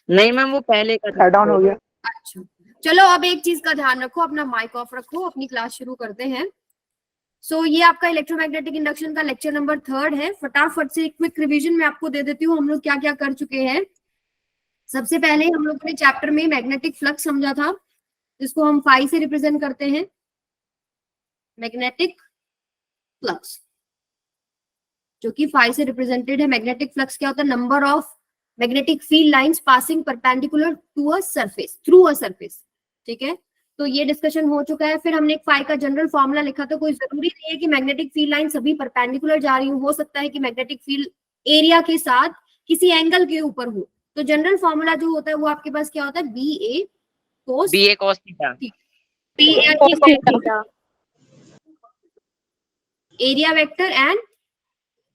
नहीं मैम वो पहले का ऐड ऑन हो गया। अच्छा चलो अब एक चीज का ध्यान रखो, अपना माइक ऑफ रखो, अपनी क्लास शुरू करते हैं। सो ये आपका इलेक्ट्रोमैग्नेटिक इंडक्शन का लेक्चर नंबर 3 है। फटाफट से एक क्विक रिवीजन मैं आपको दे देती हूँ हम लोग क्या क्या कर चुके हैं। सबसे पहले हम लोगों ने चैप्टर में मैग्नेटिक फ्लक्स समझा था, जिसको हम फाई से रिप्रेजेंट करते हैं। मैग्नेटिक फ्लक्स जो कि फाई से रिप्रेजेंटेड है। मैग्नेटिक फ्लक्स क्या होता है? Number of magnetic field lines passing perpendicular to a surface, through a surface. ठीक है, तो ये डिस्कशन हो चुका है। फिर हमने एक फाई का जनरल फॉर्मूला लिखा था। कोई जरूरी नहीं है कि मैग्नेटिक फील्ड लाइन सभी परपेंडिकुलर जा रही हो सकता है कि मैग्नेटिक फील्ड एरिया के साथ किसी एंगल के ऊपर हो। तो जनरल फॉर्मूला जो होता है वो आपके पास क्या होता है? B A cos theta. Area vector and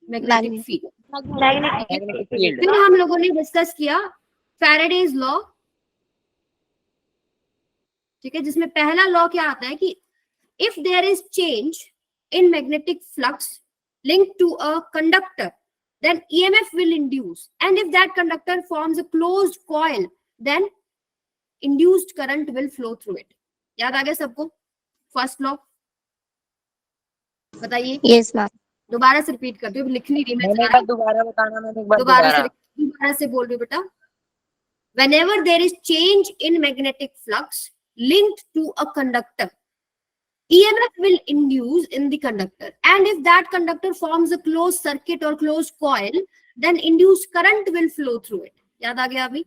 magnetic field. Magnetic field. फिर हम लोगों ने डिस्कस किया फैराडेज लॉ। ठीक है, जिसमें पहला लॉ क्या आता है कि if there is change in magnetic flux linked to a conductor, then EMF will induce, and if that conductor forms a closed coil, then induced current will flow through it. याद आ गया सबको first law? बताइए। Yes ma'am. दोबारा से repeat करती हूँ, लिख नहीं रही मैं। दोबारा बताना मैंने एक बार दोबारा से बोल रही हूँ बेटा। Whenever there is change in magnetic flux linked to a conductor, EMF will induce in the conductor, and if that conductor forms a closed circuit or closed coil, then induced current will flow through it. याद आ गया अभी?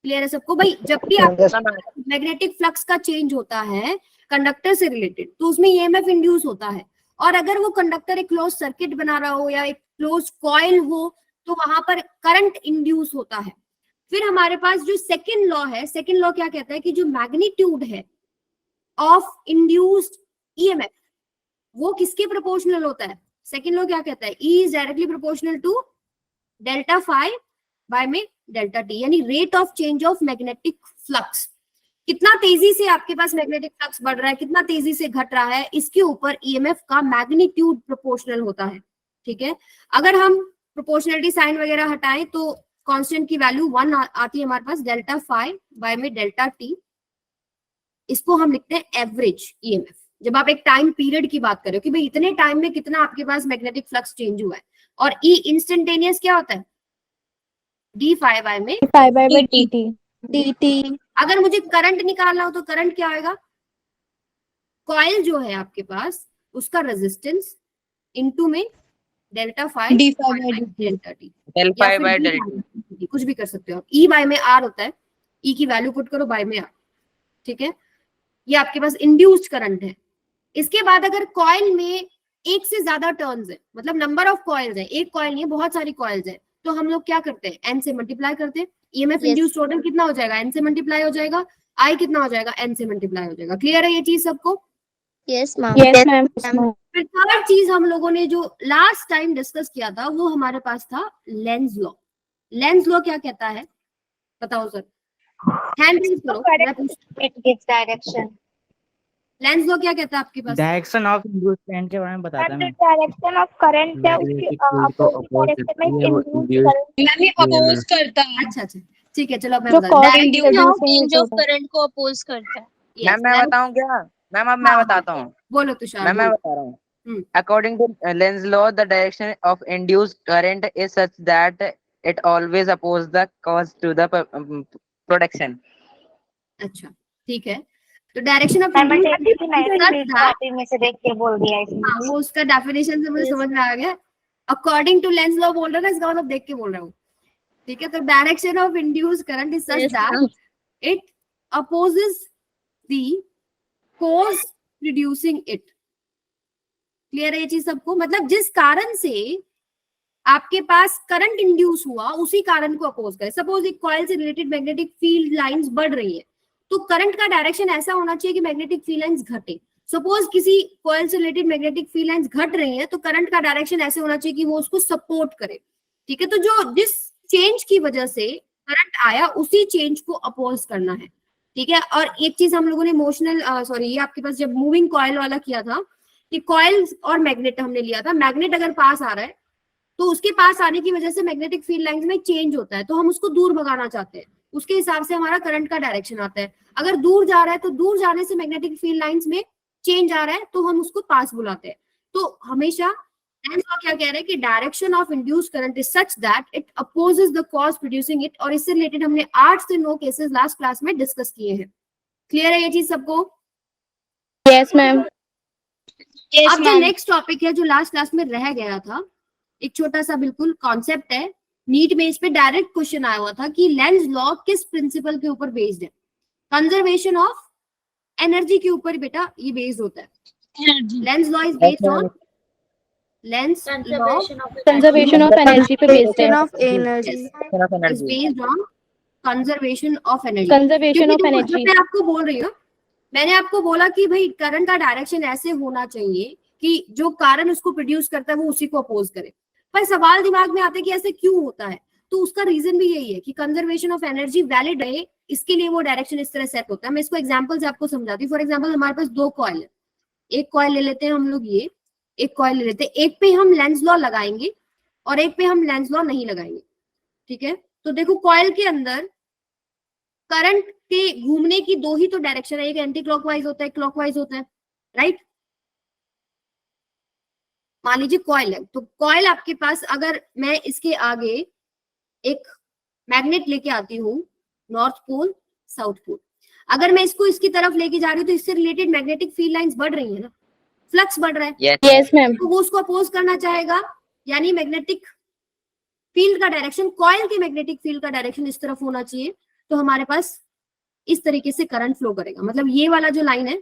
Clear है सबको? भाई जब भी आपका magnetic flux का चेंज होता है कंडक्टर से रिलेटेड तो उसमें EMF इंड्यूस होता है, और अगर वो कंडक्टर एक क्लोज सर्किट बना रहा हो या एक क्लोज कॉइल हो तो वहां पर करंट इंड्यूस होता है। फिर हमारे पास जो सेकेंड लॉ है, सेकेंड लॉ क्या कहता है कि जो मैग्नीट्यूड है ऑफ इंड्यूस्ड EMF वो किसके प्रोपोर्शनल होता है? सेकेंड लॉ क्या कहता है? E is directly proportional to delta phi by में डेल्टा टी, यानी rate of change of magnetic flux. कितना तेजी से आपके पास मैग्नेटिक फ्लक्स बढ़ रहा है, कितना तेजी से घट रहा है, इसके ऊपर EMF का मैग्नीट्यूड प्रोपोर्शनल होता है। ठीक है, अगर हम प्रोपोर्शनलिटी साइन वगैरह हटाएं तो कांस्टेंट की वैल्यू 1 आती है हमारे पास, डेल्टा फाई बाय में डेल्टा टी। इसको हम लिखते हैं एवरेज EMF। जब आप एक टाइम पीरियड की बात करें कि भाई इतने टाइम में कितना आपके पास मैग्नेटिक फ्लक्स चेंज हुआ है, और E इंस्टेंटेनियस क्या होता है? डी फाई बाय में dt। अगर मुझे करंट निकालना हो तो करंट क्या आएगा? कॉइल जो है आपके पास उसका रेजिस्टेंस इनटू में डेल्टा फाई डेल्टा टी, कुछ भी कर सकते हो आप। E बाय में R होता है, E की वैल्यू पुट करो बाय में R। ठीक है, ये आपके पास इंड्यूस्ड करंट है। इसके बाद अगर कॉइल में एक से ज्यादा टर्न्स है, मतलब नंबर ऑफ कॉइल्स है, एक कॉइल नहीं है बहुत सारी कॉइल्स है, तो हम लोग क्या करते हैं? N से मल्टीप्लाई करते हैं। EMF इंड्यूस्ड टोटल कितना हो जाएगा? N से मल्टीप्लाई हो जाएगा। I कितना हो जाएगा? N से मल्टीप्लाई हो जाएगा। क्लियर है ये चीज सबको? Yes ma'am. फिर थर्ड चीज हम लोगों ने जो लास्ट टाइम डिस्कस किया था वो हमारे पास था लेंस लॉ। लेंस लॉ क्या कहता है बताओ सर? हैंड रेज करो। It gives direction. Lenz law क्या कहता है आपके पास? डायरेक्शन ऑफ इंड्यूस्ड करंट के बारे में बताता है। डायरेक्शन ऑफ करंट है उसके अपोजिट डायरेक्शन में इंड्यूस्ड करंट मैं अपोज करता है। अच्छा ठीक है, चलो मैं चेंज ऑफ करंट को अपोज करता है। मैं बताऊं क्या मैम? अब मैं बताता हूँ। बोलो तुषार। मैं बता रहा हूँ। According to Lenz law the direction of induced current is such that it always oppose the cause to the production. अच्छा ठीक है, तो डायरेक्शन ऑफ में से देख के बोल दिया इसमें। वो उसका डेफिनेशन से मुझे समझ में आ गया। अकॉर्डिंग टू लेंस लॉ बोल रहा है, इसका मतलब देख के बोल रहा हूँ। ठीक है, तो direction of induced current is such that it opposes the cause reducing it। Clear है ये चीज सबको? मतलब जिस कारण से आपके पास करंट इंड्यूस हुआ उसी कारण को अपोज करे। सपोज एक कॉइल से रिलेटेड मैग्नेटिक फील्ड लाइंस बढ़ रही है तो करंट का डायरेक्शन ऐसा होना चाहिए कि मैग्नेटिक फील्ड लाइंस घटे। सपोज किसी कॉइल से रिलेटेड मैग्नेटिक फील्ड लाइंस घट रही है तो करंट का डायरेक्शन ऐसे होना चाहिए कि वो उसको सपोर्ट करे। ठीक है, तो जो जिस चेंज की वजह से करंट आया उसी चेंज को अपोज करना है। ठीक है, और एक चीज हम लोगों ने इमोशनल ये आपके पास जब मूविंग कॉइल वाला किया था कि कॉइल और मैग्नेट हमने लिया था। मैग्नेट अगर पास आ रहा है तो उसके पास आने की वजह से मैग्नेटिक फील्ड लाइंस में चेंज होता है, तो हम उसको दूर भगाना चाहते हैं, उसके हिसाब से हमारा करंट का डायरेक्शन आता है। अगर दूर जा रहा है तो दूर जाने से मैग्नेटिक फील्ड लाइंस में चेंज आ रहा है तो हम उसको पास बुलाते हैं। तो हमेशा लेंज लॉ क्या कह रहा है कि direction of induced current is such that it opposes the cause producing it, और इससे रिलेटेड हमने 8 से 9 केसेस लास्ट क्लास में डिस्कस किए हैं। क्लियर है ये चीज सबको? Yes ma'am. अब जो नेक्स्ट टॉपिक है जो लास्ट क्लास में रह गया था, एक छोटा सा बिल्कुल कॉन्सेप्ट है, नीट में इस पे डायरेक्ट क्वेश्चन आया हुआ था कि लेंज लॉ किस प्रिंसिपल के ऊपर बेस्ड है? कंजर्वेशन ऑफ एनर्जी के ऊपर बेटा ये बेस्ड होता है। Lenz law is based on Lenz law conservation of energy पे बेस्ड है। Of energy is based on conservation of energy। Conservation of क्योंकि देखो, एनर्जी। जब मैं आपको बोल रही हूँ, मैंने आपको बोला कि भाई करंट का डायरेक्शन ऐसे होना चाहिए कि जो कारण उसको प्रोड्यूस करता है वो उसी को अपोज करे, पर सवाल दिमाग में आता है कि ऐसे क्यों होता है? तो उसका रीजन भी यही है कि कंजर्वेशन ऑफ एनर्जी वैलिड है, इसके लिए वो डायरेक्शन इस तरह सेट होता है। मैं इसको एग्जांपल से आपको समझाती हूँ। फॉर एग्जांपल हमारे पास 2 कॉइल है, एक कॉइल ले लेते हैं हम लोग, ये एक कॉइल ले लेते हैं, एक पे हम लेंज लॉ लगाएंगे और एक पे हम लेंज लॉ नहीं लगाएंगे, ठीक है? तो देखो कॉइल के अंदर करंट के घूमने की 2 ही तो डायरेक्शन है, एक एंटी क्लॉकवाइज होता है, क्लॉकवाइज होता है, राइट? मान लीजिए कॉइल है, तो कॉइल आपके पास, अगर मैं इसके आगे एक मैग्नेट लेके आती हूँ, नॉर्थ पोल साउथ पोल, अगर मैं इसको इसकी तरफ लेके जा रही हूँ तो इससे रिलेटेड मैग्नेटिक फील्ड लाइंस बढ़ रही है ना, फ्लक्स बढ़ रहा है। Yes ma'am. तो वो उसको अपोज करना चाहेगा, यानी मैग्नेटिक फील्ड का डायरेक्शन, कॉइल के मैग्नेटिक फील्ड का डायरेक्शन इस तरफ होना चाहिए, तो हमारे पास इस तरीके से करंट फ्लो करेगा। मतलब ये वाला जो लाइन है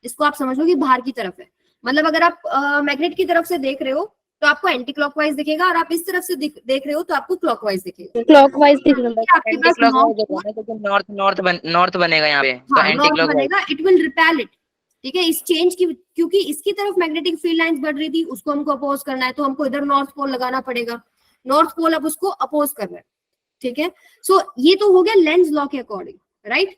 इसको आप समझ लो कि बाहर की तरफ है, मतलब अगर आप मैग्नेट की तरफ से देख रहे हो तो आपको एंटी क्लॉकवाइज दिखेगा, और आप इस तरफ से देख रहे हो तो आपको क्लॉकवाइज दिखेगा। क्लॉकवाइज दिख रहा है। आपके पास नॉर्थ बनेगा यहाँ पे, तो एंटी नॉर्थ क्लॉकवाइज बनेगा, इट विल रिपेल इट, ठीक है? इस चेंज की, क्योंकि इसकी तरफ मैग्नेटिक फील्ड लाइंस बढ़ रही थी, उसको हमको अपोज करना है, तो हमको इधर नॉर्थ पोल लगाना पड़ेगा, नॉर्थ पोल अब उसको अपोज कर रहा है, ठीक है? सो ये तो हो गया लेंज लॉ के अकॉर्डिंग, राइट?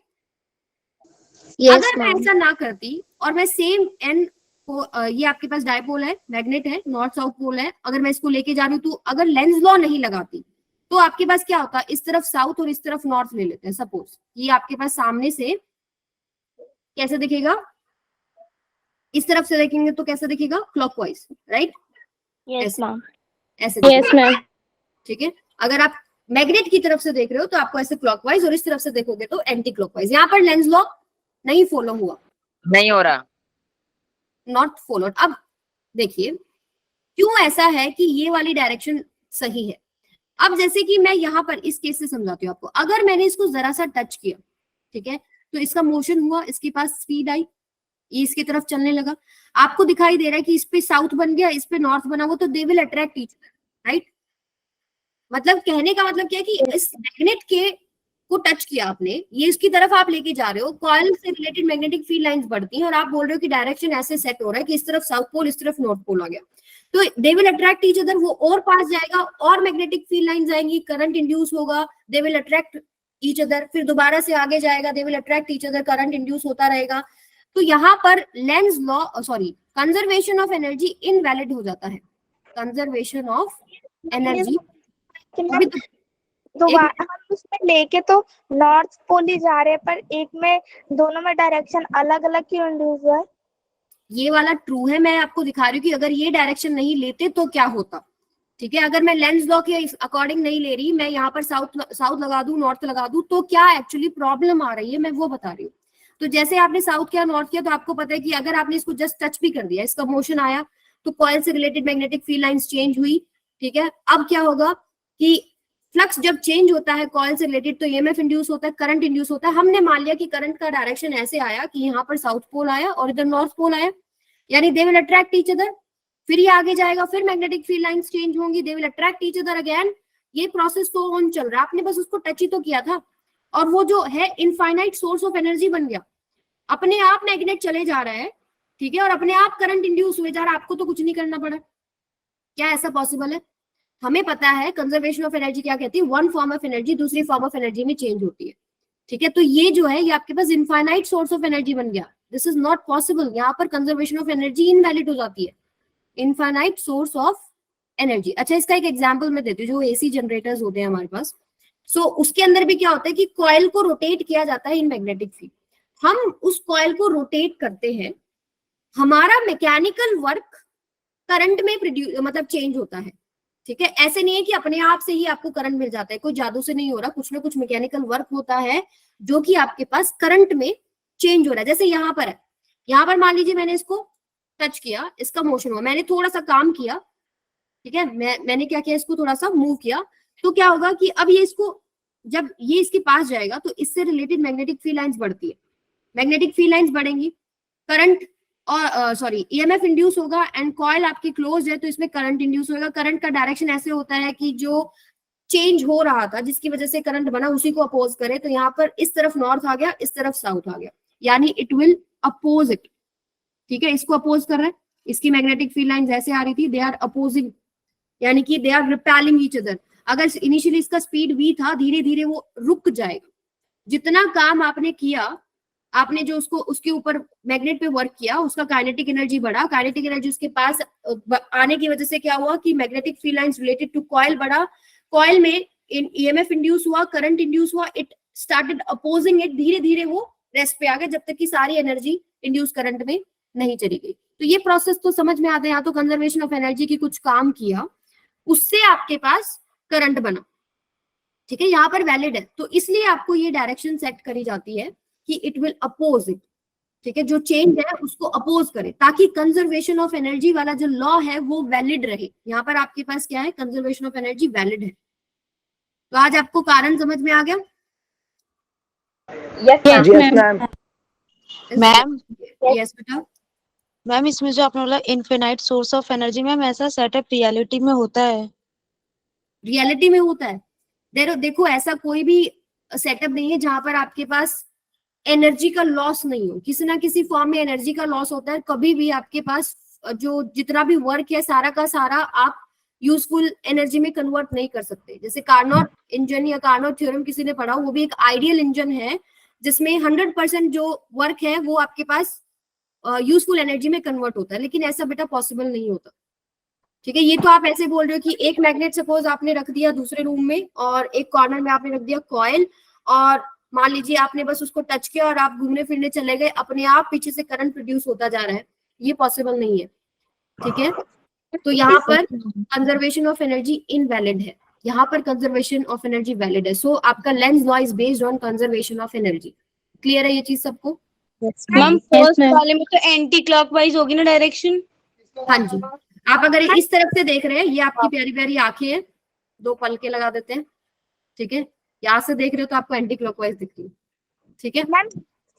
अगर मैं ऐसा ना करती और मैं सेम एन को, ये आपके पास डायपोल है, मैग्नेट है, नॉर्थ साउथ पोल है, अगर मैं इसको लेके जा रही हूँ, तो अगर लेंज लॉ नहीं लगाती तो आपके पास क्या होता है, इस तरफ साउथ और इस तरफ नॉर्थ ले लेते हैं। सपोज ये आपके पास सामने से कैसे दिखेगा, इस तरफ से देखेंगे तो कैसा दिखेगा, क्लॉकवाइज, राइट? Yes ma'am. ऐसे यस मैम। ठीक है? अगर आप मैग्नेट की तरफ से देख रहे हो तो आपको ऐसे क्लॉकवाइज, और इस तरफ से देखोगे तो एंटी क्लॉकवाइज। यहाँ पर लेंज लॉ नहीं फॉलो हुआ, नहीं हो रहा, नॉट फॉलोड। अब देखिए क्यों ऐसा है कि ये वाली डायरेक्शन सही है। अब जैसे कि मैं यहाँ पर इस केस से समझाती हूँ आपको, अगर मैंने इसको जरा सा टच किया, ठीक है, तो इसका मोशन हुआ, इसके पास स्पीड आई, ये इसकी तरफ चलने लगा, आपको दिखाई दे रहा है कि इस पे साउथ बन गया, इस पे नॉर्थ बना हुआ, तो they will attract each other, right? मतलब कहने का मतलब क्या है कि इस मैग्नेट के को टच किया आपने, ये इसकी तरफ आप लेके जा रहे हो, कॉइल से रिलेटेड मैग्नेटिक फील्ड लाइंस बढ़ती हैं, और आप बोल रहे हो कि डायरेक्शन ऐसे सेट हो रहा है कि इस तरफ साउथ पोल, इस तरफ नॉर्थ पोल आ गया, तो they will attract each other, वो और पास जाएगा और मैग्नेटिक फील्ड लाइंस आएंगी, करंट इंड्यूस होगा, they will attract each other, फिर दोबारा से आगे जाएगा, they will attract each other, current induce होता रहेगा। तो यहाँ पर Lenz law, sorry, conservation of energy invalid हो जाता है। कंजर्वेशन ऑफ एनर्जी दोबारा हम उसमें लेके तो नॉर्थ पोल ही जा रहे हैं, पर एक में दोनों में डायरेक्शन अलग अलग क्यों इंड्यूस हुआ है? ये वाला ट्रू है, मैं आपको दिखा रही हूँ कि अगर ये डायरेक्शन नहीं लेते तो क्या होता, ठीक है? अगर मैं लेंज लॉ के अकॉर्डिंग नहीं ले रही, मैं यहाँ पर साउथ लगा दूं, नॉर्थ लगा दूं, तो क्या एक्चुअली प्रॉब्लम आ रही है, मैं वो बता रही हूँ। तो जैसे आपने साउथ किया, नॉर्थ किया, तो आपको पता है कि अगर आपने इसको जस्ट टच भी कर दिया, इसका मोशन आया, तो कॉइल से related magnetic field lines change हुई, ठीक है? अब क्या होगा कि फ्लक्स जब चेंज होता है कॉइल से रिलेटेड, तो ईएमएफ इंड्यूस होता है, करंट इंड्यूस होता है। हमने मान लिया कि करंट का डायरेक्शन ऐसे आया कि यहाँ पर साउथ पोल आया और इधर नॉर्थ पोल आया, यानी they will attract each other, फिर ये आगे जाएगा, फिर मैग्नेटिक फील्ड लाइंस चेंज होंगी, they will attract each other again. ये प्रोसेस तो ऑन चल रहा है, आपने बस उसको टच ही तो किया था, और वो जो है इनफाइनाइट सोर्स ऑफ एनर्जी बन गया, अपने आप मैग्नेट चले जा रहा है, ठीक है, और अपने आप करंट इंड्यूस हुए जा रहा है, आपको तो कुछ नहीं करना पड़ा। क्या ऐसा पॉसिबल है? हमें पता है कंजर्वेशन ऑफ एनर्जी क्या कहती है, वन फॉर्म ऑफ एनर्जी दूसरी फॉर्म ऑफ एनर्जी में चेंज होती है, ठीक है? तो ये जो है, ये आपके पास इनफाइनाइट सोर्स ऑफ एनर्जी बन गया, दिस इज नॉट पॉसिबल। यहाँ पर कंजर्वेशन ऑफ एनर्जी इनवैलिड हो जाती है, इनफाइनाइट सोर्स ऑफ एनर्जी। अच्छा, इसका एक एग्जांपल मैं देती हूँ। जो एसी जनरेटर्स होते हैं हमारे पास, सो उसके अंदर भी क्या होता है कि कॉइल को रोटेट किया जाता है इन मैग्नेटिक फील्ड। हम उस कॉइल को रोटेट करते हैं, हमारा मैकेनिकल वर्क करंट में प्रोड्यूस मतलब चेंज होता है। ठीक है, ऐसे नहीं है कि अपने आप से ही आपको करंट मिल जाता है, कोई जादू से नहीं हो रहा, कुछ ना कुछ मैकेनिकल वर्क होता है जो कि आपके पास करंट में चेंज हो रहा है। जैसे यहाँ पर है, यहाँ पर मान लीजिए मैंने इसको टच किया, इसका मोशन हुआ, मैंने थोड़ा सा काम किया, ठीक है, मैंने क्या किया, इसको थोड़ा सा मूव किया, तो क्या होगा कि अब ये इसको, जब ये इसके पास जाएगा तो इससे रिलेटेड मैग्नेटिक फील्ड लाइंस बढ़ती है, मैग्नेटिक फील्ड लाइंस बढ़ेंगी, करंट और सॉरी ईएमएफ इंड्यूस होगा, एंड कॉइल आपकी क्लोज है तो इसमें करंट इंड्यूस होगा। करंट का डायरेक्शन ऐसे होता है कि जो चेंज हो रहा था जिसकी वजह से करंट बना उसी को अपोज करे, तो यहाँ पर इस तरफ नॉर्थ आ गया, इस तरफ साउथ आ गया, यानी इट विल अपोज इट। ठीक है, इसको अपोज कर रहा है, इसकी मैग्नेटिक फील्ड लाइंस ऐसे आ रही थी, दे आर अपोजिंग, यानी कि they are repelling each other. अगर इनिशियली इसका स्पीड v था, धीरे धीरे वो रुक जाएगा। जितना काम आपने किया, आपने जो उसको उसके ऊपर मैग्नेट पे वर्क किया, उसका काइनेटिक एनर्जी बढ़ा, काइनेटिक एनर्जी उसके पास आने की वजह से क्या हुआ कि magnetic field lines related to coil बढ़ा, कॉइल में ईएमएफ इंड्यूस हुआ, करंट इंड्यूस हुआ, इट स्टार्टेड अपोजिंग इट, धीरे धीरे वो रेस्ट पे आ गया जब तक कि सारी एनर्जी इंड्यूस करंट में नहीं चली गई। तो ये प्रोसेस तो समझ में आता है, यहाँ तो कंजर्वेशन ऑफ एनर्जी की कुछ काम किया, उससे आपके पास करंट बना। ठीक है, यहाँ पर वैलिड है, तो इसलिए आपको ये डायरेक्शन सेट करी जाती है कि इट विल अपोज इट। ठीक है, जो चेंज है उसको अपोज करे, ताकि कंजर्वेशन ऑफ एनर्जी वाला जो लॉ है वो वैलिड रहे। यहाँ पर आपके पास क्या है, कंजर्वेशन ऑफ एनर्जी वैलिड है। तो आज आपको कारण समझ में आ गया? Yes ma'am. मैम यस बेटा। मैम इसमें जो आपने बोला infinite source of energy, ma'am ऐसा सेटअप रियलिटी में होता है? रियलिटी में होता है। देखो ऐसा कोई भी सेटअप नहीं है जहां पर आपके पास एनर्जी का लॉस नहीं हो, किसी ना किसी फॉर्म में एनर्जी का लॉस होता है। कभी भी आपके पास जो जितना भी वर्क है सारा का सारा आप यूजफुल एनर्जी में कन्वर्ट नहीं कर सकते। जैसे कार्नोट इंजन या कार्नोट थ्योरम किसी ने पढ़ा, वो भी एक आइडियल इंजन है जिसमें 100% जो वर्क है वो आपके पास यूजफुल एनर्जी में कन्वर्ट होता है, लेकिन ऐसा बेटा पॉसिबल नहीं होता। ठीक है, ये तो आप ऐसे बोल रहे हो कि एक मैग्नेट सपोज आपने रख दिया दूसरे रूम में और एक कॉर्नर में आपने रख दिया कॉइल, और मान लीजिए आपने बस उसको टच किया और आप घूमने फिरने चले गए, अपने आप पीछे से करंट प्रोड्यूस होता जा रहा है, ये पॉसिबल नहीं है। ठीक है, तो यहाँ पर कंजर्वेशन ऑफ एनर्जी इनवैलिड है, यहाँ पर कंजर्वेशन ऑफ एनर्जी वैलिड है। सो आपका Lenz law is based on conservation of energy. Clear है ये चीज सबको? मैम फर्स्ट वाले में तो एंटी क्लॉकवाइज होगी ना डायरेक्शन? हाँ जी, आप अगर इस तरफ से देख रहे हैं, ये आपकी प्यारी प्यारी आंखें हैं, दो पलके लगा देते हैं। ठीक है, यहाँ से देख रहे हो तो आपको एंटी क्लॉकवाइज दिखती है। ठीक है मैम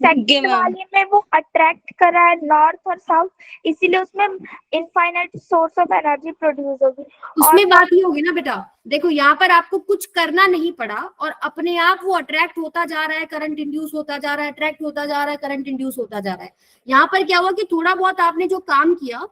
सेकंड वाले में वो अट्रैक्ट कर रहा है नॉर्थ और साउथ, इसीलिए उसमें infinite source of energy produce होगी। उसमें बात ही होगी ना बेटा, देखो यहाँ पर आपको कुछ करना नहीं पड़ा और अपने आप वो अट्रैक्ट होता जा रहा है, करंट इंड्यूस होता जा रहा है, अट्रैक्ट होता जा रहा है, करंट इंड्यूस होता जा रहा है। यहाँ पर क्या हुआ कि थोड़ा बहुत आपने जो काम किया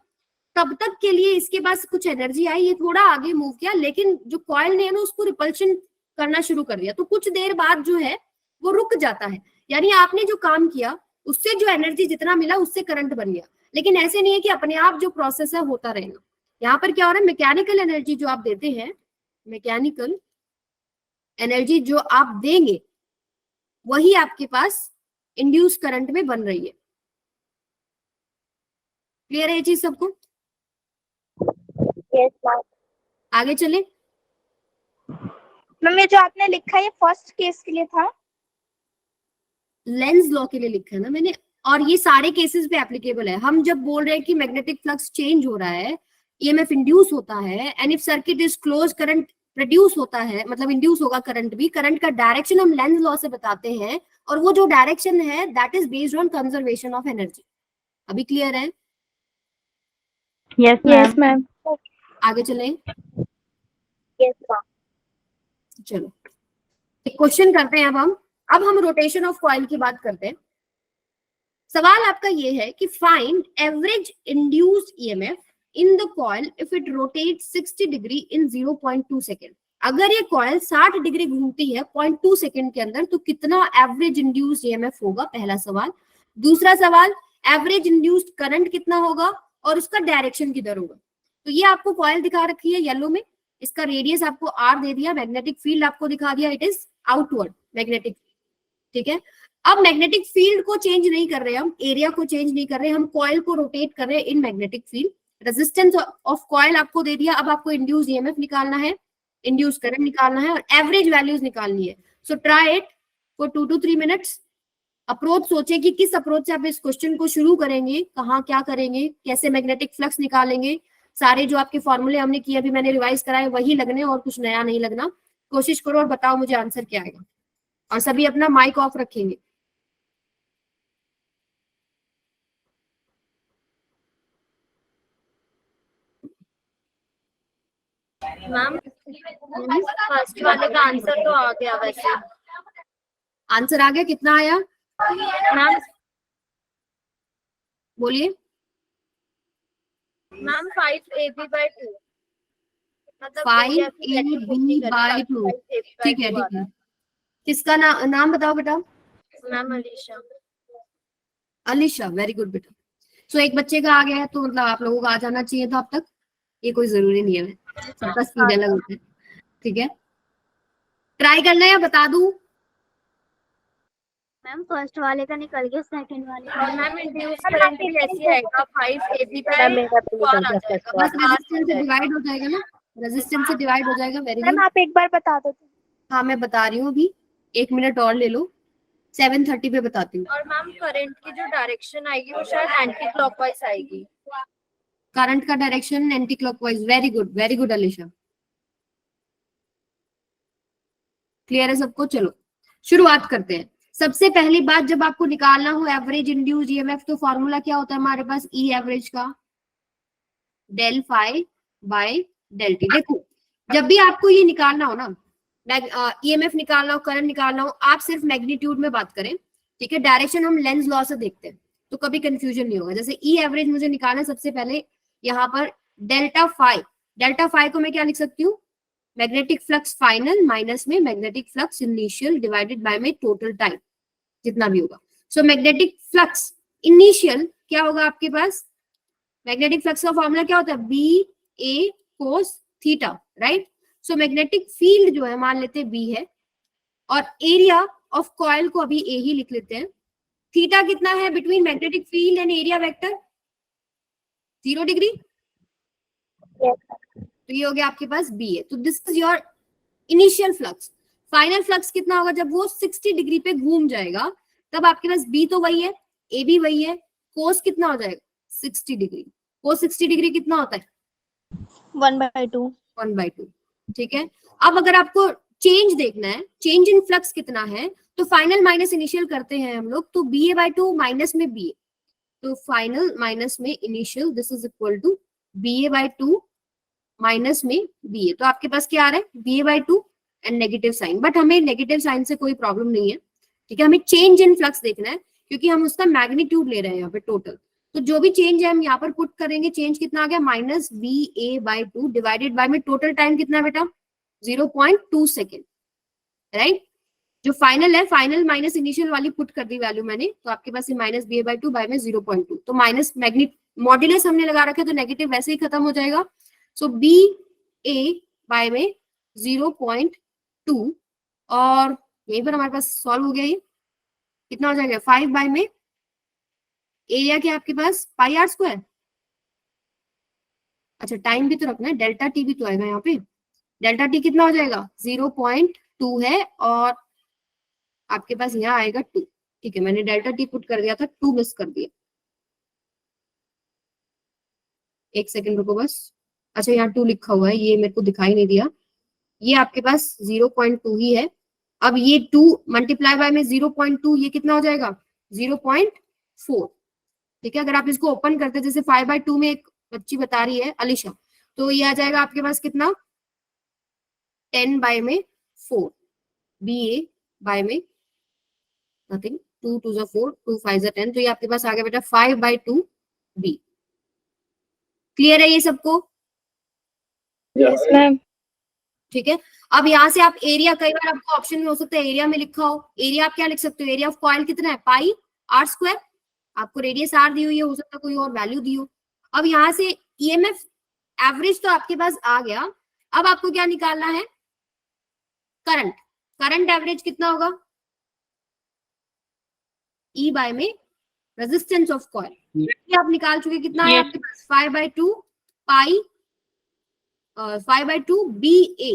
तब तक के लिए इसके पास कुछ एनर्जी आई, ये थोड़ा आगे मूव किया, लेकिन जो कॉइल ने ना उसको रिपल्शन करना शुरू कर दिया, तो कुछ देर बाद जो है वो रुक जाता है। यानी आपने जो काम किया उससे जो एनर्जी जितना मिला उससे करंट बन गया, लेकिन ऐसे नहीं है कि अपने आप जो प्रोसेस है होता रहेगा। यहाँ पर क्या हो रहा है, मैकेनिकल एनर्जी जो आप देते हैं, मैकेनिकल एनर्जी जो आप देंगे वही आपके पास इंड्यूस करंट में बन रही है। क्लियर है ये चीज सबको? Yes ma'am. आगे चले। मैम ये जो आपने लिखा है ये फर्स्ट केस के लिए था? लेंस लॉ के लिए लिखा है ना मैंने, और ये सारे केसेस पे एप्लीकेबल है। हम जब बोल रहे हैं कि मैग्नेटिक फ्लक्स चेंज हो रहा है, ईएमएफ इंड्यूस होता है, and if circuit is close current produce होता है, मतलब इंड्यूस होगा करंट भी। करंट का डायरेक्शन हम लेंस लॉ से बताते हैं, और वो जो डायरेक्शन है that is based on conservation of energy. अभी क्लियर है? Yes ma'am. आगे चले। Yes ma'am. चलो एक क्वेश्चन करते हैं अब हम रोटेशन ऑफ कॉइल की बात करते हैं। सवाल आपका ये है कि find average induced EMF in the coil if it rotates 60 degree in 0.2 second. अगर ये कॉइल 60 डिग्री घूमती है 0.2 सेकेंड के अंदर, तो कितना एवरेज इंड्यूस्ड ईएमएफ होगा? पहला सवाल। दूसरा सवाल, एवरेज इंड्यूस्ड करंट कितना होगा और उसका डायरेक्शन किधर होगा? तो ये आपको कॉइल दिखा रखी है येलो में, इसका रेडियस आपको आर दे दिया, मैग्नेटिक फील्ड आपको दिखा दिया, इट इज आउटवर्ड मैग्नेटिक, ठीक है। अब मैग्नेटिक फील्ड को चेंज नहीं कर रहे हम, एरिया को चेंज नहीं कर रहे हम, कॉइल को रोटेट कर रहे हैं in magnetic field. Resistance of coil आपको दे दिया, अब आपको इंड्यूस ईएमएफ निकालना है, इंड्यूस करंट निकालना है और एवरेज वैल्यूज निकालनी है। So try it for 2 to 3 minutes. Approach सोचे कि किस अप्रोच से आप इस क्वेश्चन को शुरू करेंगे, कहाँ क्या करेंगे, कैसे मैग्नेटिक फ्लक्स निकालेंगे। सारे जो आपके फॉर्मूले हमने किए अभी मैंने रिवाइज कराए वही लगने और कुछ नया नहीं लगना। कोशिश करो और बताओ मुझे आंसर क्या आएगा। और सभी अपना माइक ऑफ रखेंगे। मैम फर्स्ट वाले का आंसर तो आ गया वैसे। आंसर आ गया, कितना आया मैम बोलिए। मैम 5ab/2 मतलब 5ab/2 ठीक है ठीक है। किसका नाम बताओ बेटा। Ma'am Alisha. Alisha, very good बेटा। सो एक बच्चे का आ गया है तो मतलब आप लोगों का आ जाना चाहिए था अब तक, ये कोई जरूरी नहीं है, सबका स्पीड अलग होता है, ठीक है। ट्राई करना है या बता दूं। मैम फर्स्ट वाले का निकल गया, सेकंड वाले का। और मैम इंड्यूस करंट भी ऐसे आएगा 5ab/4 आ जाएगा, बस रेजिस्टेंस से डिवाइड हो जाएगा ना, रेजिस्टेंस से डिवाइड हो जाएगा। Very good. मैम आप एक बार बता दो। हाँ मैं बता रही हूँ अभी, 1 मिनट और ले लो, 7:30 पे बताती हूँ। और मैम करंट की जो डायरेक्शन आएगी वो शायद एंटी क्लॉकवाइज आएगी। करंट का direction anti clockwise, very good Alisha, clear है सबको। चलो शुरुआत करते हैं। सबसे पहली बात, जब आपको निकालना हो एवरेज इंड्यूस्ड ईएमएफ तो फॉर्मूला क्या होता है हमारे पास, ई एवरेज का del phi by del t। देखो जब भी आपको ये निकालना हो ना, ईएमएफ निकालना हो, करंट निकालना हो, आप सिर्फ मैग्नीट्यूड में बात करें, ठीक है। डायरेक्शन हम लेंस लॉ से देखते हैं तो कभी कंफ्यूजन नहीं होगा। जैसे ई एवरेज मुझे निकालना है, सबसे पहले यहाँ पर डेल्टा फाई को मैं क्या लिख सकती हूँ, मैग्नेटिक फ्लक्स फाइनल माइनस में magnetic flux initial divided by में टोटल टाइम जितना भी होगा। सो मैग्नेटिक फ्लक्स इनिशियल क्या होगा आपके पास, मैग्नेटिक फ्लक्स का फॉर्मूला क्या होता है, B A cos theta, right. So magnetic field जो है मान लेते हैं बी है, और एरिया ऑफ कॉइल को अभी ए ही लिख लेते हैं। थीटा कितना है between magnetic field and area vector, 0 degree. तो ये हो गया आपके पास बी है। तो this is your initial flux. Final flux कितना होगा, जब वो 60 डिग्री पे घूम जाएगा तब आपके पास बी तो वही है, ए भी वही है, कोस कितना हो जाएगा 60 डिग्री। कोस 60 डिग्री कितना होता है 1/2। 1/2, ठीक है। अब अगर आपको चेंज देखना है, चेंज इन फ्लक्स कितना है, तो फाइनल माइनस इनिशियल करते हैं हम लोग, तो BA/2 माइनस में BA, तो फाइनल माइनस में initial, this is equal to BA/2 minus में BA। तो आपके पास क्या आ रहा है BA/2 and negative sign, but हमें नेगेटिव साइन से कोई प्रॉब्लम नहीं है, ठीक है। हमें चेंज इन फ्लक्स देखना है क्योंकि हम उसका मैग्नीट्यूड ले रहे हैं यहाँ पे टोटल। तो जो भी चेंज है हम यहाँ पर पुट करेंगे, चेंज कितना आ गया माइनस BA/2 डिवाइडेड बाय में टोटल टाइम कितना है बेटा 0.2 सेकेंड, राइट। जो फाइनल है, फाइनल माइनस इनिशियल वाली पुट कर दी वैल्यू मैंने, तो आपके पास माइनस BA/2 बाय में 0.2, तो माइनस मॉड्यूलस हमने लगा रखा है तो नेगेटिव वैसे ही खत्म हो जाएगा। सो BA बाय में 0.2 और यहीं पर हमारे पास सॉल्व हो गया, ये कितना हो जाएगा 5 बाय में एरिया क्या आपके पास πr²। अच्छा टाइम भी तो रखना है, डेल्टा टी भी तो आएगा यहाँ पे, डेल्टा टी कितना हो जाएगा 0.2 है और आपके पास यहाँ आएगा 2, ठीक है। मैंने डेल्टा टी पुट कर दिया था, 2 मिस कर दिया, एक सेकंड रुको बस। अच्छा यहाँ 2 लिखा हुआ है, ये मेरे को दिखाई नहीं दिया, ये आपके पास 0.2 ही है। अब ये 2 मल्टीप्लाई बाय में 0.2, ये कितना हो जाएगा 0.4, ठीक है। अगर आप इसको ओपन करते जैसे 5/2 में एक बच्ची बता रही है अलीशा, तो ये आ जाएगा आपके पास कितना 10 बाय में 4, BA बाय में नथिंग, 2 2 4, 2 5 10, तो ये आपके पास आ गया बेटा 5/2 B। क्लियर है ये सबको? Yes ma'am. ठीक है। अब यहाँ से आप एरिया, कई बार आपको ऑप्शन में हो सकता है एरिया में लिखा हो, एरिया आप क्या लिख सकते हो, एरिया ऑफ कॉइल कितना है πr², आपको रेडियस r दी हुई है, हो सकता है कोई और वैल्यू दी हो। अब यहाँ से ईएमएफ एवरेज तो आपके पास आ गया, अब आपको क्या निकालना है, करंट। करंट एवरेज कितना होगा, ई बाय में रेजिस्टेंस ऑफ कॉइल, ये आप निकाल चुके, कितना है आपके पास 5/2 pi 5/2 B A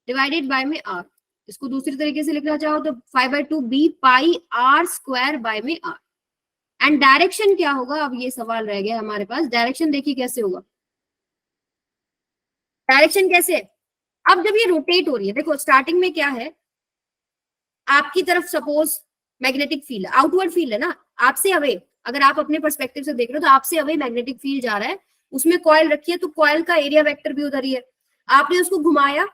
divided by में आर। इसको दूसरी तरीके से लिखना चाहो तो 5/2 B pi R square by में आर। एंड डायरेक्शन क्या होगा, अब ये सवाल रह गया हमारे पास, डायरेक्शन देखिए कैसे होगा, डायरेक्शन कैसे है, अब जब ये रोटेट हो रही है, देखो स्टार्टिंग में क्या है, आपकी तरफ suppose magnetic field, outward field है ना, आपसे अवे, अगर आप अपने पर्सपेक्टिव से देख रहे हो तो आपसे अवे मैग्नेटिक फील्ड जा रहा है, उसमें कॉइल रखी है, तो कॉइल का एरिया वेक्टर भी उधर ही है, आपने उसको घुमाया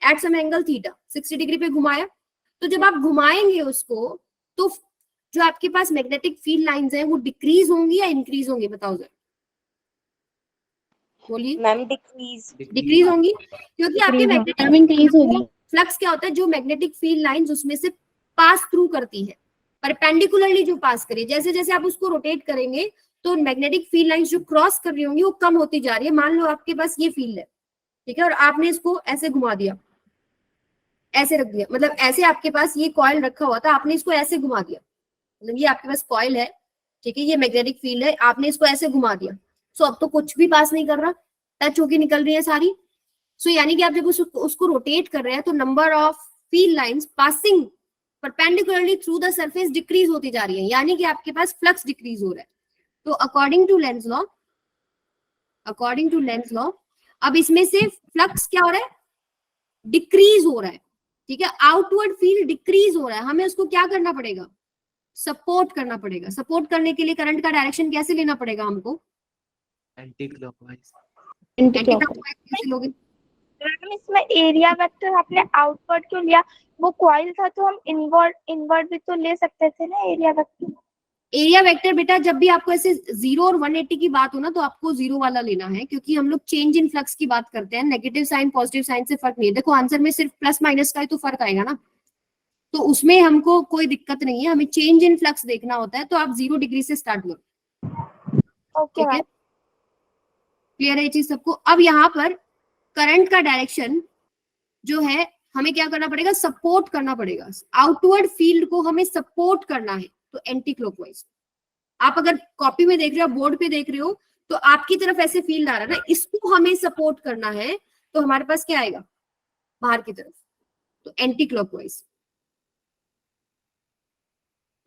at some angle theta 60 degree पे घुमाया, तो जब आप घुमाएंगे उसको तो जो आपके पास मैग्नेटिक फील्ड लाइंस हैं वो डिक्रीज होंगी या इंक्रीज होंगी, बताओ जरा, बोलिए। Ma'am decrease. डिक्रीज होंगी, क्योंकि आपके मैग्नेटिक फ्लक्स क्या होता है, जो मैग्नेटिक फील्ड लाइंस उसमें से पास थ्रू करती है, परपेंडिकुलरली जो पास करी, जैसे जैसे आप उसको रोटेट करेंगे तो मैग्नेटिक फील्ड लाइंस जो क्रॉस कर रही होंगी वो कम होती जा रही है। मान लो आपके पास ये फील्ड है, ठीक है, और आपने इसको ऐसे घुमा दिया, ऐसे रख दिया, मतलब ऐसे आपके पास ये कॉइल रखा हुआ था, आपने इसको ऐसे घुमा दिया, मतलब ये आपके पास कॉइल है, ठीक है, ये मैग्नेटिक फील्ड है, आपने इसको ऐसे घुमा दिया, सो अब तो कुछ भी पास नहीं कर रहा, टच होके निकल रही है सारी। सो यानी कि आप जब उसको रोटेट कर रहे हैं तो number of field lines passing perpendicularly through the surface decrease होती जा रही है, यानी कि आपके पास फ्लक्स डिक्रीज हो रहा है। तो अकॉर्डिंग टू लेंज लॉ अब इसमें से फ्लक्स क्या हो रहा है, डिक्रीज हो रहा है, ठीक है, आउटवर्ड फील्ड डिक्रीज हो रहा है, हमें उसको क्या करना पड़ेगा, सपोर्ट करना पड़ेगा। सपोर्ट करने के लिए करंट का डायरेक्शन कैसे लेना पड़ेगा हमको, एंटी क्लॉकवाइज। कैसे लोगे, मैम इसमें एरिया वेक्टर आपने आउटवर्ड क्यों लिया, वो कॉइल था तो हम इनवर्ड भी तो ले सकते थे ना एरिया वेक्टर। एरिया वेक्टर बेटा जब भी आपको ऐसे 0 और 180 की बात हो ना तो आपको 0 वाला लेना है, क्योंकि हम लोग चेंज इन फ्लक्स की बात करते हैं, नेगेटिव साइन पॉजिटिव साइन से फर्क नहीं है। देखो आंसर में सिर्फ प्लस माइनस का ही तो फर्क आएगा ना, तो उसमें हमको कोई दिक्कत नहीं है, हमें चेंज इन फ्लक्स देखना होता है, तो आप 0 डिग्री से स्टार्ट करो, ओके ठीक है, क्लियर है ये चीज सबको। अब यहाँ पर करंट का डायरेक्शन जो है हमें क्या करना पड़ेगा, सपोर्ट करना पड़ेगा, आउटवर्ड फील्ड को हमें सपोर्ट करना है, तो एंटी क्लॉकवाइज। आप अगर कॉपी में देख रहे हो, बोर्ड पे देख रहे हो, तो आपकी तरफ ऐसे फील्ड आ रहा है ना, इसको हमें सपोर्ट करना है, तो हमारे पास क्या आएगा, बाहर की तरफ, तो एंटी क्लॉकवाइज।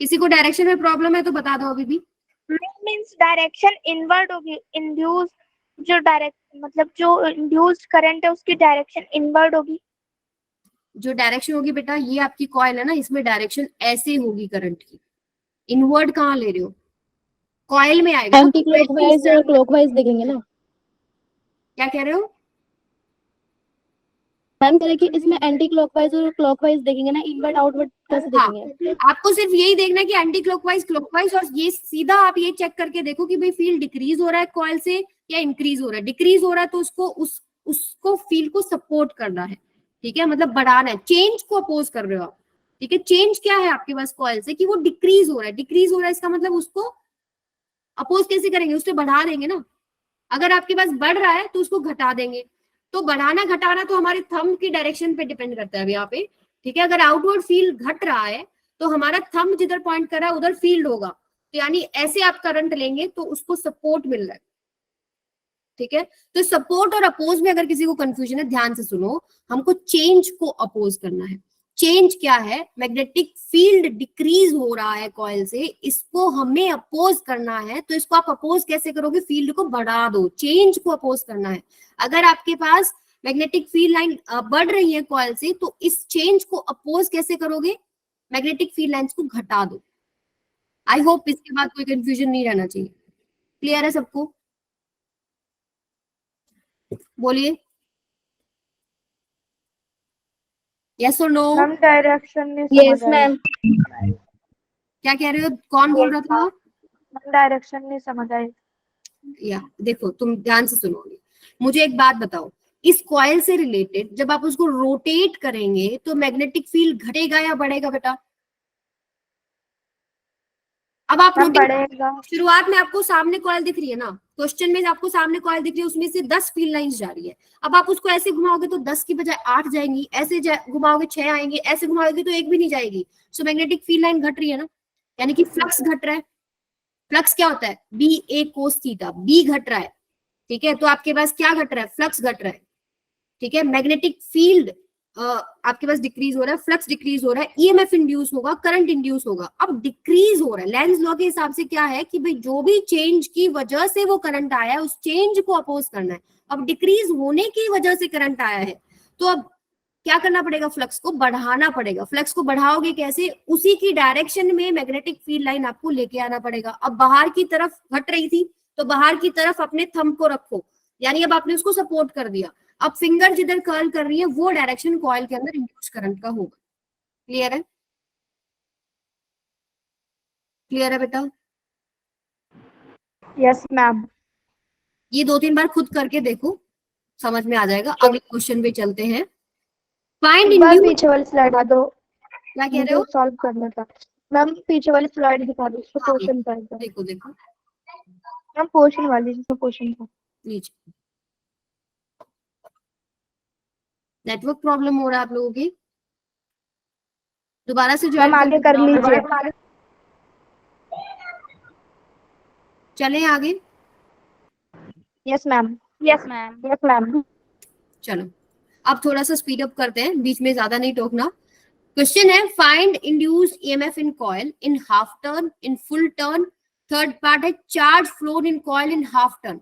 किसी को डायरेक्शन में प्रॉब्लम है तो बता दो अभी भी। मींस डायरेक्शन इनवर्ड होगी, इंड्यूस जो डायरेक्ट मतलब जो इंड्यूस्ड करंट है उसकी डायरेक्शन इनवर्ड होगी। जो डायरेक्शन होगी बेटा, ये आपकी कॉइल है ना, इसमें डायरेक्शन ऐसे होगी करंट की, इनवर्ड कहाँ ले रहे हो, कॉइल में आएगा, एंटी क्लॉकवाइज और क्लॉकवाइज देखेंगे ना, क्या कह रहे हो मैम, कह रहे कि इसमें एंटी क्लॉकवाइज और क्लॉकवाइज देखेंगे ना, इनवर्ड आउटवर्ड कैसे देखेंगे। आपको सिर्फ यही देखना है कि एंटी क्लॉकवाइज क्लॉकवाइज, और ये सीधा आप ये चेक करके देखो कि भाई फील्ड डिक्रीज हो रहा है कॉइल से या इंक्रीज हो रहा है। डिक्रीज हो रहा है तो उसको फील्ड को सपोर्ट करना है, ठीक है, मतलब बढ़ाना है, चेंज को अपोज कर रहे हो आप, ठीक है। चेंज क्या है आपके पास कॉइल से कि वो डिक्रीज हो रहा है, डिक्रीज हो रहा है इसका मतलब उसको अपोज कैसे करेंगे, उससे बढ़ा देंगे ना। अगर आपके पास बढ़ रहा है तो उसको घटा देंगे, तो बढ़ाना घटाना तो हमारे थंब की डायरेक्शन पे डिपेंड करता है अब यहाँ पे, ठीक है। अगर आउटवर्ड फील्ड घट रहा है तो हमारा थंब जिधर पॉइंट कर रहा है उधर फील्ड होगा, तो यानी ऐसे आप करंट लेंगे तो उसको सपोर्ट मिल रहा है, ठीक है। तो सपोर्ट और अपोज में अगर किसी को कंफ्यूजन है ध्यान से सुनो, हमको चेंज को अपोज करना है। चेंज क्या है, मैग्नेटिक फील्ड डिक्रीज हो रहा है कॉइल से, इसको हमें अपोज करना है, तो इसको आप अपोज कैसे करोगे, फील्ड को बढ़ा दो, चेंज को अपोज करना है। अगर आपके पास मैग्नेटिक फील्ड लाइन बढ़ रही है कॉइल से, तो इस चेंज को अपोज कैसे करोगे, मैग्नेटिक फील्ड लाइंस को घटा दो। आई होप इसके बाद कोई कंफ्यूजन नहीं रहना चाहिए, क्लियर है सबको, बोलिए यस और नो। मैम डायरेक्शन नहीं यस समझ आई, मैम। क्या कह रहे हो, कौन बोल रहा था, डायरेक्शन नहीं समझ आई। या देखो तुम ध्यान से सुनोगे, मुझे एक बात बताओ, इस कॉइल से रिलेटेड जब आप उसको रोटेट करेंगे तो मैग्नेटिक फील्ड घटेगा या बढ़ेगा बेटा, अब आप मैम notice- बढ़ेगा। शुरुआत में आपको सामने कॉइल दिख रही है ना, क्वेश्चन में आपको सामने कॉइल दिख रही है, उसमें से 10 फील्ड लाइंस जा रही है। अब आप उसको ऐसे घुमाओगे तो 10 की बजाय 8 जाएंगी, ऐसे घुमाओगे 6 आएंगे, ऐसे घुमाओगे तो एक भी नहीं जाएगी। सो मैग्नेटिक फील्ड लाइन घट रही है ना, यानी कि फ्लक्स घट रहा है। फ्लक्स क्या होता है? B A cos theta, B घट रहा है, ठीक है। तो आपके पास क्या घट रहा है? फ्लक्स घट रहा है, ठीक है। मैग्नेटिक फील्ड आपके पास डिक्रीज हो रहा है, फ्लक्स डिक्रीज हो रहा है, ईएमएफ इंड्यूस होगा, करंट इंड्यूस होगा। अब डिक्रीज हो रहा है, लेंज लॉ के हिसाब से क्या है कि भाई जो भी चेंज की वजह से वो करंट आया है, उस चेंज को अपोज करना है। अब डिक्रीज होने की वजह से करंट आया है, तो अब क्या करना पड़ेगा? फ्लक्स को बढ़ाना पड़ेगा। फ्लक्स को बढ़ाओगे कैसे? उसी की डायरेक्शन में मैग्नेटिक फील्ड लाइन आपको लेके आना पड़ेगा। अब बाहर की तरफ घट रही थी, तो बाहर की तरफ अपने थंब को रखो, यानी अब आपने उसको सपोर्ट कर दिया। अब फिंगर जिधर कर्ल कर रही है वो डायरेक्शन कॉइल के अंदर इंड्यूस करंट का होगा। क्लियर है? क्लियर है बेटा? Yes ma'am. ये 2-3 बार खुद करके देखो, समझ में आ जाएगा। अगले क्वेश्चन पे चलते हैं। फाइंड एक बार इंड्यूस, पीछे वाली स्लाइड आ दो, क्या कह रहे हो? सॉल्व करना था। मैम पीछे वाली स्लाइड दिखा दो, उसको हाँ, क्वेश्चन कर दो। देखो देखो मैम क्वेश्चन वाली, जिसमें क्वेश्चन था। नीचे। नेटवर्क प्रॉब्लम हो रहा है आप लोगों की, दोबारा से ज्वाइन मैम आगे कर लीजिए। चलें आगे। Yes ma'am. Yes ma'am. Yes ma'am. चलो अब थोड़ा सा स्पीड अप करते हैं, बीच में ज्यादा नहीं टोकना। क्वेश्चन है find induced EMF in coil in half turn, in full turn. Third part है charge flown in coil in half turn.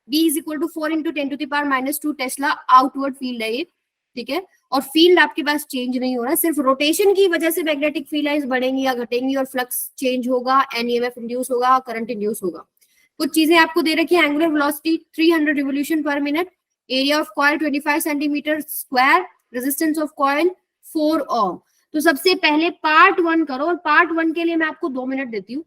B is equal to 4 × 10⁻⁻² tesla outward field है ये, ठीक है। और फील्ड आपके पास चेंज नहीं हो रहा है, सिर्फ रोटेशन की वजह से मैग्नेटिक फील्ड लाइंस बढ़ेंगी या घटेंगी और फ्लक्स चेंज होगा, एनईएमएफ इंड्यूस होगा, करंट इंड्यूस होगा। कुछ चीजें आपको दे रखी है। Angular velocity 300 revolution per minute, area of coil 25 centimetre square, resistance of coil 4 ओम। तो सबसे पहले पार्ट 1 करो, और पार्ट 1 के लिए मैं आपको 2 मिनट देती हूँ,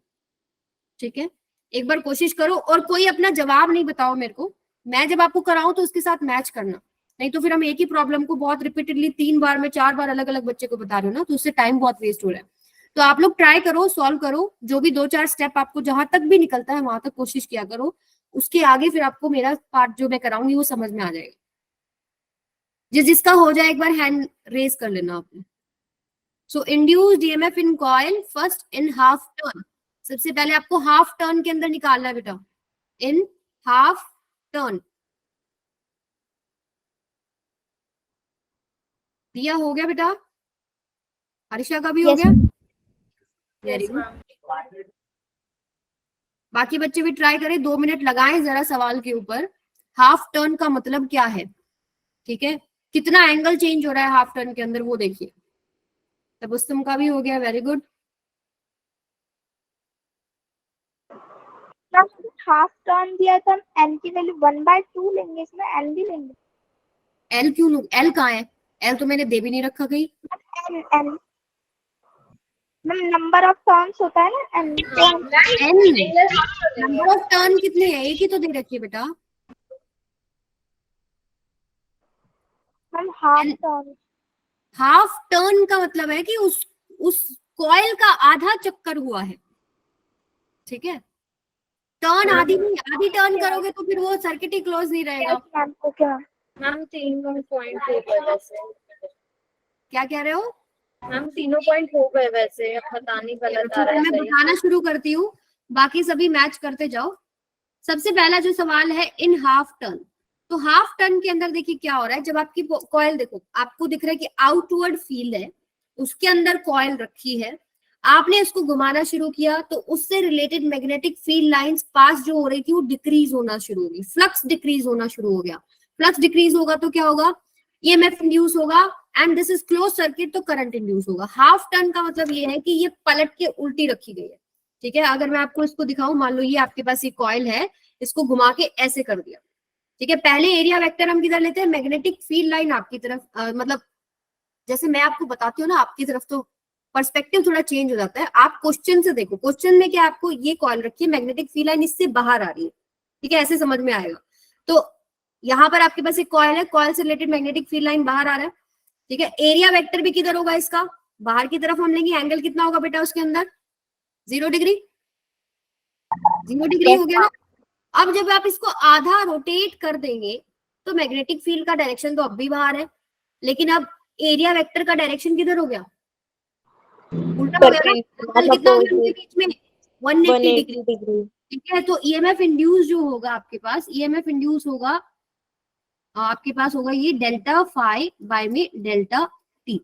ठीक है। एक बार कोशिश करो और कोई अपना जवाब नहीं बताओ मेरे को, मैं जब आपको कराऊं तो उसके साथ मैच करना, नहीं तो फिर हम एक ही प्रॉब्लम को बहुत रिपीटेडली 3 बार में 4 बार अलग अलग बच्चे को बता रहे हो ना, तो उससे टाइम बहुत वेस्ट हो रहा है। तो आप लोग ट्राई करो, सॉल्व करो, जो भी 2-4 स्टेप आपको जहां तक भी निकलता है वहां तक कोशिश किया करो। उसके आगे फिर आपको मेरा पार्ट जो मैं कराऊंगी वो समझ में आ जाएगा। जिसका हो जाए एक बार हैंड रेज कर लेना आपने। So induced EMF in coil first in half turn. सबसे पहले आपको हाफ टर्न के अंदर निकालना है बेटा, इन हाफ टर्न। दिया हो गया बेटा? हर्षा का भी हो गया? Very good. बाकी बच्चे भी ट्राई करें, 2 मिनट लगाएं जरा सवाल के ऊपर। हाफ टर्न का मतलब क्या है, ठीक है, कितना एंगल चेंज हो रहा है हाफ टर्न के अंदर वो देखिए। तबस्सुम का भी हो गया, वेरी गुड। हाफ टर्न दिया था, एन की वैल्यू 1/2 लेंगे, इसमें एन भी लेंगे। एल क्यों? एल कहाँ है? एल तो मैंने दे भी नहीं रखा कहीं। N N number of turns होता है ना, एन। नंबर ऑफ टर्न कितने हैं? एक ही तो दे रखी है बेटा। हम हाफ टर्न। हाफ टर्न का मतलब है कि उस कॉइल का आधा चक्कर हुआ है, ठीक है। टर्न आधी टर्न करोगे तो फिर वो सर्किट ही क्लोज नहीं रहेगा। मैम को क्या? मैम 3 पॉइंट हो गए वैसे। क्या कह रहे हो? मैम 3 पॉइंट हो गए वैसे, अब पता नहीं गलत आ रहा है मैं सही। बताना शुरू करती हूँ, बाकी सभी मैच करते जाओ। सबसे पहला जो सवाल है इन हाफ टर्न, तो हाफ टर्न के अंदर देखिए क्या हो रहा है। जब आपकी कॉइल देखो, आपको दिख रहा है कि आउटवर्ड फील्ड है, उसके अंदर कॉइल रखी है, आपने उसको घुमाना शुरू किया तो उससे related magnetic field lines pass जो हो रही थी वो डिक्रीज होना शुरू होगी, फ्लक्स डिक्रीज होना शुरू हो गया। फ्लक्स डिक्रीज होगा तो क्या होगा? ईएमएफ इंड्यूस होगा, and this is close circuit, तो करंट इंड्यूस होगा। हाफ टर्न का मतलब ये है कि ये पलट के उल्टी रखी गई है, ठीक है। अगर मैं आपको इसको दिखाऊं, मान लो ये आपके पास ये कॉइल है, इसको घुमा के ऐसे कर दिया, ठीक है। पहले एरिया वेक्टर हम किधर लेते हैं? मैग्नेटिक फील्ड लाइन आपकी तरफ, मतलब जैसे मैं आपको बताती हूँ ना आपकी तरफ, तो पर्सपेक्टिव थोड़ा चेंज हो जाता है। आप क्वेश्चन से देखो, क्वेश्चन में क्या आपको ये कॉइल रखी है, मैग्नेटिक फील्ड लाइन इससे बाहर आ रही है, ठीक है, ऐसे समझ में आएगा। तो यहाँ पर आपके पास एक कॉइल है, कॉइल से रिलेटेड मैग्नेटिक फील्ड लाइन बाहर आ रहा है, ठीक है। एरिया वेक्टर भी किधर होगा? इसका बाहर की तरफ हम लेंगे। एंगल कितना होगा बेटा उसके अंदर? 0 डिग्री, 0 डिग्री हो गया ना। अब जब आप इसको आधा रोटेट कर देंगे तो मैग्नेटिक फील्ड का डायरेक्शन तो अब भी बाहर है, लेकिन अब एरिया वेक्टर का डायरेक्शन किधर हो गया, उल्टा हो गया ना। एंगल कितना हो गया उनके बीच में, 180 डिग्री। ठीक है, तो ईएमएफ इंड्यूस जो होगा आपके पास, ईएमएफ इंड्यूस होगा आपके पास होगा ये डेल्टा फाई बाय में delta t.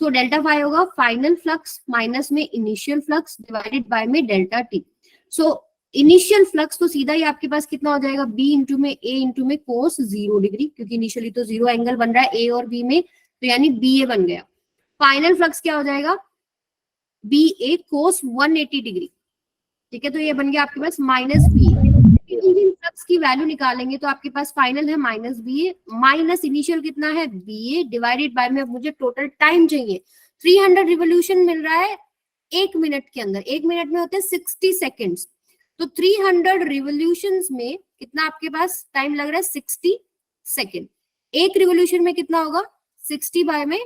So delta phi होगा फाइनल फ्लक्स माइनस में इनिशियल फ्लक्स डिवाइडेड बाय में delta t. So initial flux तो सीधा ही आपके पास कितना हो जाएगा, बी इंटू में ए इंटू में कोस 0 डिग्री, क्योंकि इनिशियली तो 0 एंगल बन रहा है ए और बी में, तो यानी बी ए बन गया। फाइनल फ्लक्स क्या हो जाएगा, बी ए कोस 180 डिग्री। ठीक है, तो ये बन गया आपके पास माइनस बी ए। फ्लक्स की वैल्यू निकालेंगे तो आपके पास फाइनल है माइनस बी ए माइनस इनिशियल कितना है बी ए डिवाइडेड बाय में मुझे टोटल टाइम चाहिए 300 रिवोल्यूशन मिल रहा है 1 मिनट के अंदर। 1 मिनट में होते हैं 60 सेकेंड्स, तो 300 रिवोल्यूशंस में कितना आपके पास टाइम लग रहा है 60 सेकेंड। एक रिवोल्यूशन में कितना होगा 60 बाय में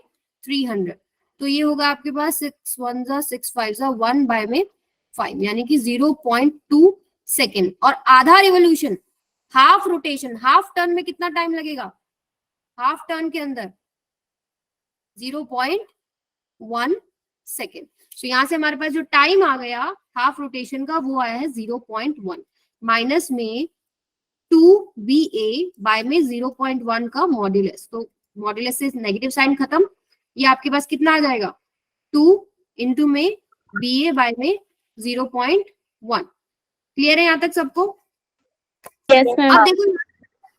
300, तो ये होगा आपके पास 6 1 6 5 1 बाय में 5, यानी कि 0.2 सेकेंड। और आधा revolution half rotation half turn में कितना टाइम लगेगा, हाफ टर्न के अंदर 0.1 सेकेंड। तो यहां से हमारे पास जो टाइम आ गया हाफ रोटेशन का वो आया है 0.1 माइनस में 2BA बाय में 0.1 का मॉड्यूलस, तो मॉड्यूलस से नेगेटिव साइन खत्म। ये आपके पास कितना आ जाएगा 2 इंटू में BA बाय में 0.1। क्लियर है यहाँ तक सबको? Yes ma'am. अब देखो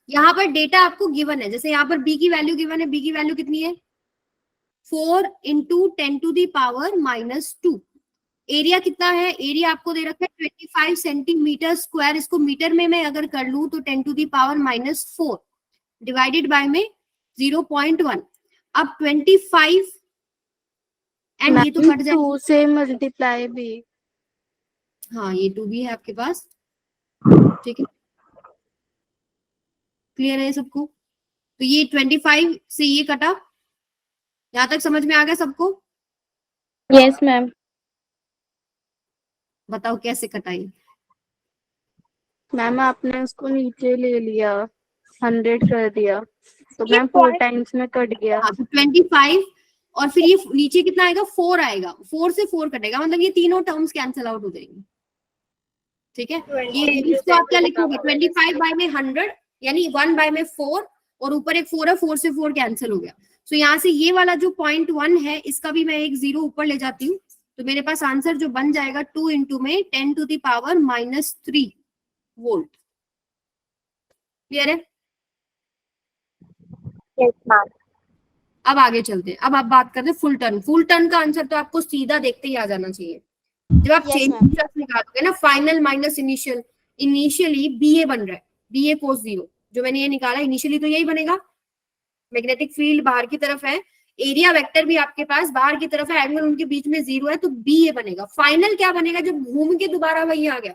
यहाँ पर डेटा आपको गिवन है, जैसे यहाँ पर बी की वैल्यू गिवन है, बी की वैल्यू कितनी है 4 into 10 to the power -2। Area कितना है, एरिया आपको दे रखा है 25 सेंटीमीटर स्क्वायर। इसको मीटर में मैं अगर कर लूं तो 10 to the power -4 divided by में 0.1। अब 25 एंड ये तो कट जाए, 2 से मल्टीप्लाई भी। हाँ ये 2 भी है आपके पास। ठीक है, क्लियर है सबको? तो ये 25 से ये कटा, यहां तक समझ में आ गया सबको? Yes ma'am. बताओ कैसे कटाई? मैम आपने उसको नीचे ले लिया, 100 कर दिया, तो ये मैम 4 point- टाइम्स में कट गया। हाँ, तो 25 और फिर ये नीचे कितना आएगा 4 आएगा, 4 से 4 कटेगा, मतलब ये तीनों टर्म्स कैंसिल आउट हो जाएंगे। ठीक है, ये इसको आप क्या लिखोगे 25 बाय में 100 यानी 1 बाय में 4 और ऊपर एक 4 है, 4 से 4 कैंसिल हो गया। तो यहाँ से ये वाला जो 0.1 है इसका भी मैं एक 0 ऊपर ले जाती हूँ, तो मेरे पास आंसर जो बन जाएगा 2 इंटू में 10 to the power -3 volt. Clear है? Yes, ma'am. अब आगे चलते हैं, अब आप बात करते हैं फुल टर्न। फुल टर्न का आंसर तो आपको सीधा देखते ही आ जाना चाहिए। जब आप Yes, चेंज ma'am. फ्लक्स निकालोगे ना, final minus initial, initially BA बन रहा है, BA कोस 0 जो मैंने ये निकाला इनिशियली, तो यही बनेगा। मैग्नेटिक फील्ड बाहर की तरफ है, एरिया वेक्टर भी आपके पास बाहर की तरफ है, एंगल उनके बीच में 0 है, तो BA बनेगा। फाइनल क्या बनेगा जब घूम के दोबारा वही आ गया,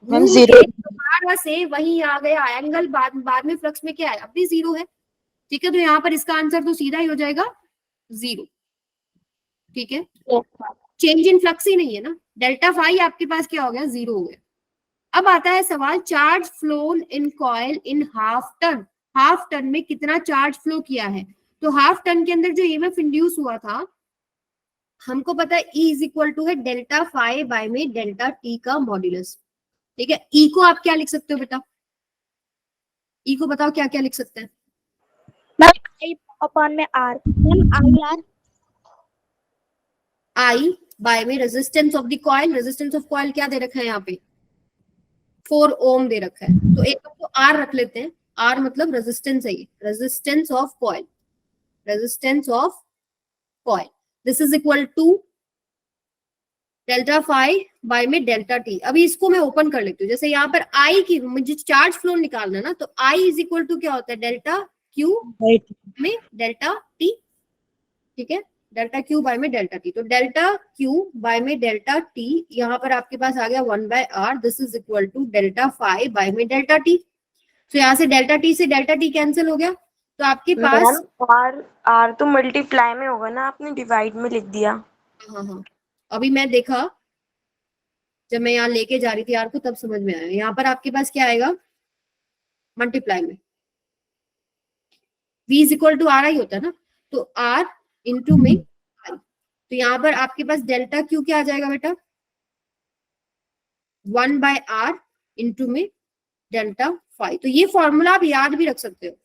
मैम, घूम 0 के दोबारा से वही आ गया, एंगल बाद में फ्लक्स में क्या है, अब भी 0 है। ठीक है, तो यहाँ पर इसका आंसर तो सीधा ही हो जाएगा 0। ठीक है, चेंज इन फ्लक्स ही नहीं है ना, डेल्टा फाई आपके पास क्या हो गया 0 हो गया। अब आता है सवाल charge flown in coil in half turn. Half turn में कितना चार्ज फ्लो किया है, तो हाफ टर्न के अंदर जो ईएमएफ इंड्यूस हुआ था हमको पता है E इज इक्वल टू है डेल्टा फाई बाय में डेल्टा टी का मॉड्यूलस। ठीक है, E को आप क्या लिख सकते हो बेटा, E को बताओ क्या क्या लिख सकते हैं? अपॉन में R। I बाय में resistance of the coil, resistance of coil क्या दे रखा है यहाँ पे 4 ओम दे रखा है, तो एक तो R रख लेते हैं, R मतलब रेजिस्टेंस है, ये resistance of coil, resistance of coil. This is equal to delta phi by में डेल्टा टी। अभी इसको मैं ओपन कर लेती हूँ, जैसे यहाँ पर I की मुझे चार्ज फ्लो निकालना ना, तो I इज इक्वल टू क्या होता है डेल्टा क्यू में डेल्टा टी। ठीक है, डेल्टा क्यू बाय में डेल्टा टी, तो डेल्टा क्यू बाय में डेल्टा टी यहाँ पर आपके पास आ गया 1/r। This is equal to delta phi by में डेल्टा टी। तो यहाँ से डेल्टा टी से डेल्टा टी कैंसिल हो गया, तो आपके पास आर तो मल्टीप्लाई में होगा ना, आपने डिवाइड में लिख दिया। हाँ, अभी मैं देखा जब मैं यहाँ लेके जा रही थी आर को तब समझ में आया। यहाँ पर आपके पास क्या आएगा, मल्टीप्लाई में v is equal to R I होता है ना, तो r इंटू में i, तो यहाँ पर आपके पास डेल्टा क्यू क्या आ जाएगा बेटा, 1/r इंटू में डेल्टा फाई। तो ये फॉर्मूला आप याद भी रख सकते हो,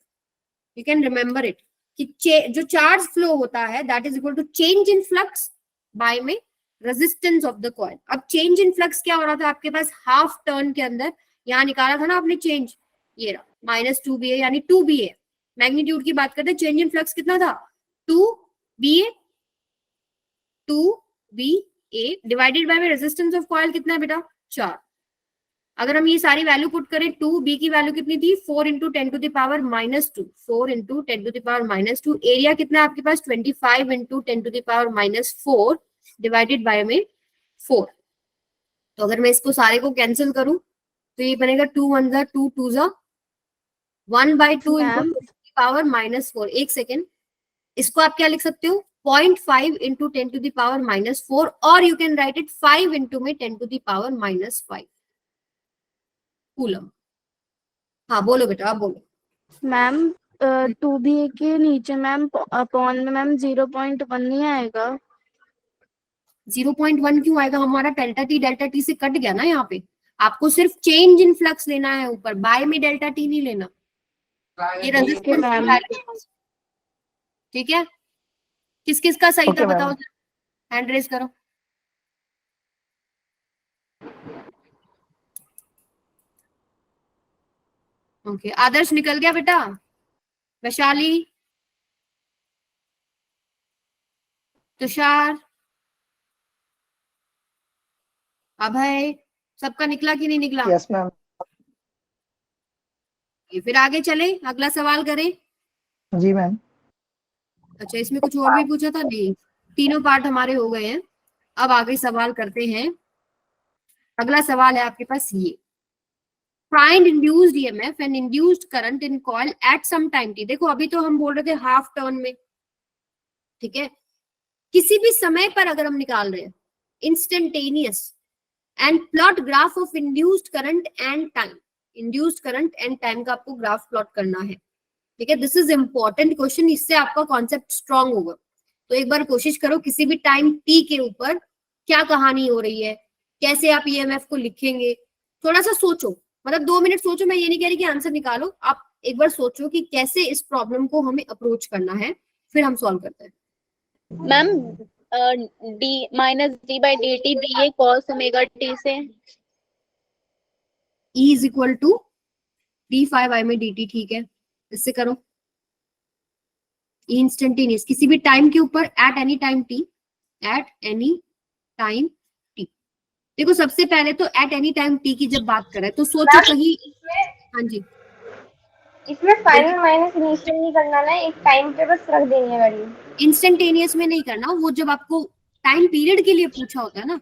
यू कैन रिमेम्बर इट, कि जो चार्ज फ्लो होता है that is equal to change in flux by में रेजिस्टेंस ऑफ द कॉइल। अब चेंज इन फ्लक्स क्या हो रहा था आपके पास, हाफ टर्न के अंदर यहाँ निकाला था ना आपने चेंज, ये रहा -2ba यानी 2ba। मैग्नीट्यूड की बात करते हैं, चेंज इन फ्लक्स कितना था, 2ba divided by resistance of coil कितना है बेटा, 4। अगर हम ये सारी वैल्यू पुट करें, 2b की वैल्यू कितनी थी, 4 into 10 to the power -2, 4 into 10 to the power -2। Area कितना है आपके पास, 25 into 10 to the power -4 divided by में 4। तो अगर मैं इसको सारे को कैंसिल करूं तो ये बनेगा 2 1 जा 2 2 जा 1/2 इंटू पावर -4। एक सेकेंड, इसको आप क्या लिख सकते हो, 0.5 इंटू 10 टू द पावर -4, और you can write it 5 into में 10 टू द पावर -5 कूलम। हाँ बोलो बेटा, आप बोलो। मैम 2ba के नीचे मैम अपॉन में मैम 0.1 नहीं आएगा? 0.1 क्यों आएगा, हमारा डेल्टा टी से कट गया ना यहाँ पे। आपको सिर्फ चेंज इन फ्लक्स लेना है ऊपर, बाय में डेल्टा टी नहीं लेना। ये रेजिस्टेंस, ठीक है। किस किस का सही था बताओ, हैंड रेज करो। ओके, आदर्श निकल गया बेटा, वैशाली, तुषार, अभय, सबका निकला कि नहीं निकला? Yes ma'am. फिर आगे चले, अगला सवाल करें। जी मैम। अच्छा, इसमें कुछ और भी पूछा था? नहीं, तीनों पार्ट हमारे हो गए हैं। अब आगे सवाल करते हैं। अगला सवाल है आपके पास ये, find induced EMF and induced current in coil at some time T. देखो अभी तो हम बोल रहे थे हाफ टर्न में, ठीक है। किसी भी समय पर अगर हम निकाल रहे हैं instantaneous, and plot graph of induced current and time. Induced current and time का आपको ग्राफ प्लॉट करना है, ठीक है। दिस इज इंपॉर्टेंट क्वेश्चन, इससे आपका कॉन्सेप्ट स्ट्रांग होगा। तो एक बार कोशिश करो, किसी भी टाइम टी के ऊपर क्या कहानी हो रही है, कैसे आप ईएमएफ को लिखेंगे, थोड़ा सा सोचो, मतलब 2 मिनट सोचो। मैं ये नहीं कह रही कि आंसर निकालो, आप एक बार सोचो कि कैसे इस प्रॉब्लम को हमें अप्रोच करना है, फिर हम सॉल्व करते हैं। Ma'am d -d/dt dA cos omega t से E is equal to d5i में dt, ठीक है। इससे करो इंस्टेंटेनियस, किसी भी टाइम के ऊपर at any time t, at any time t। देखो सबसे पहले तो एट एनी टाइम t की जब बात करें तो सोचो कहीं, हाँ जी, इसमें फाइनल माइनस इनिशियल नहीं करना ना, एक टाइम पे बस रख देनी है वैल्यू। इंस्टेंटेनियस में नहीं करना, वो जब आपको टाइम पीरियड के लिए पूछा होता है ना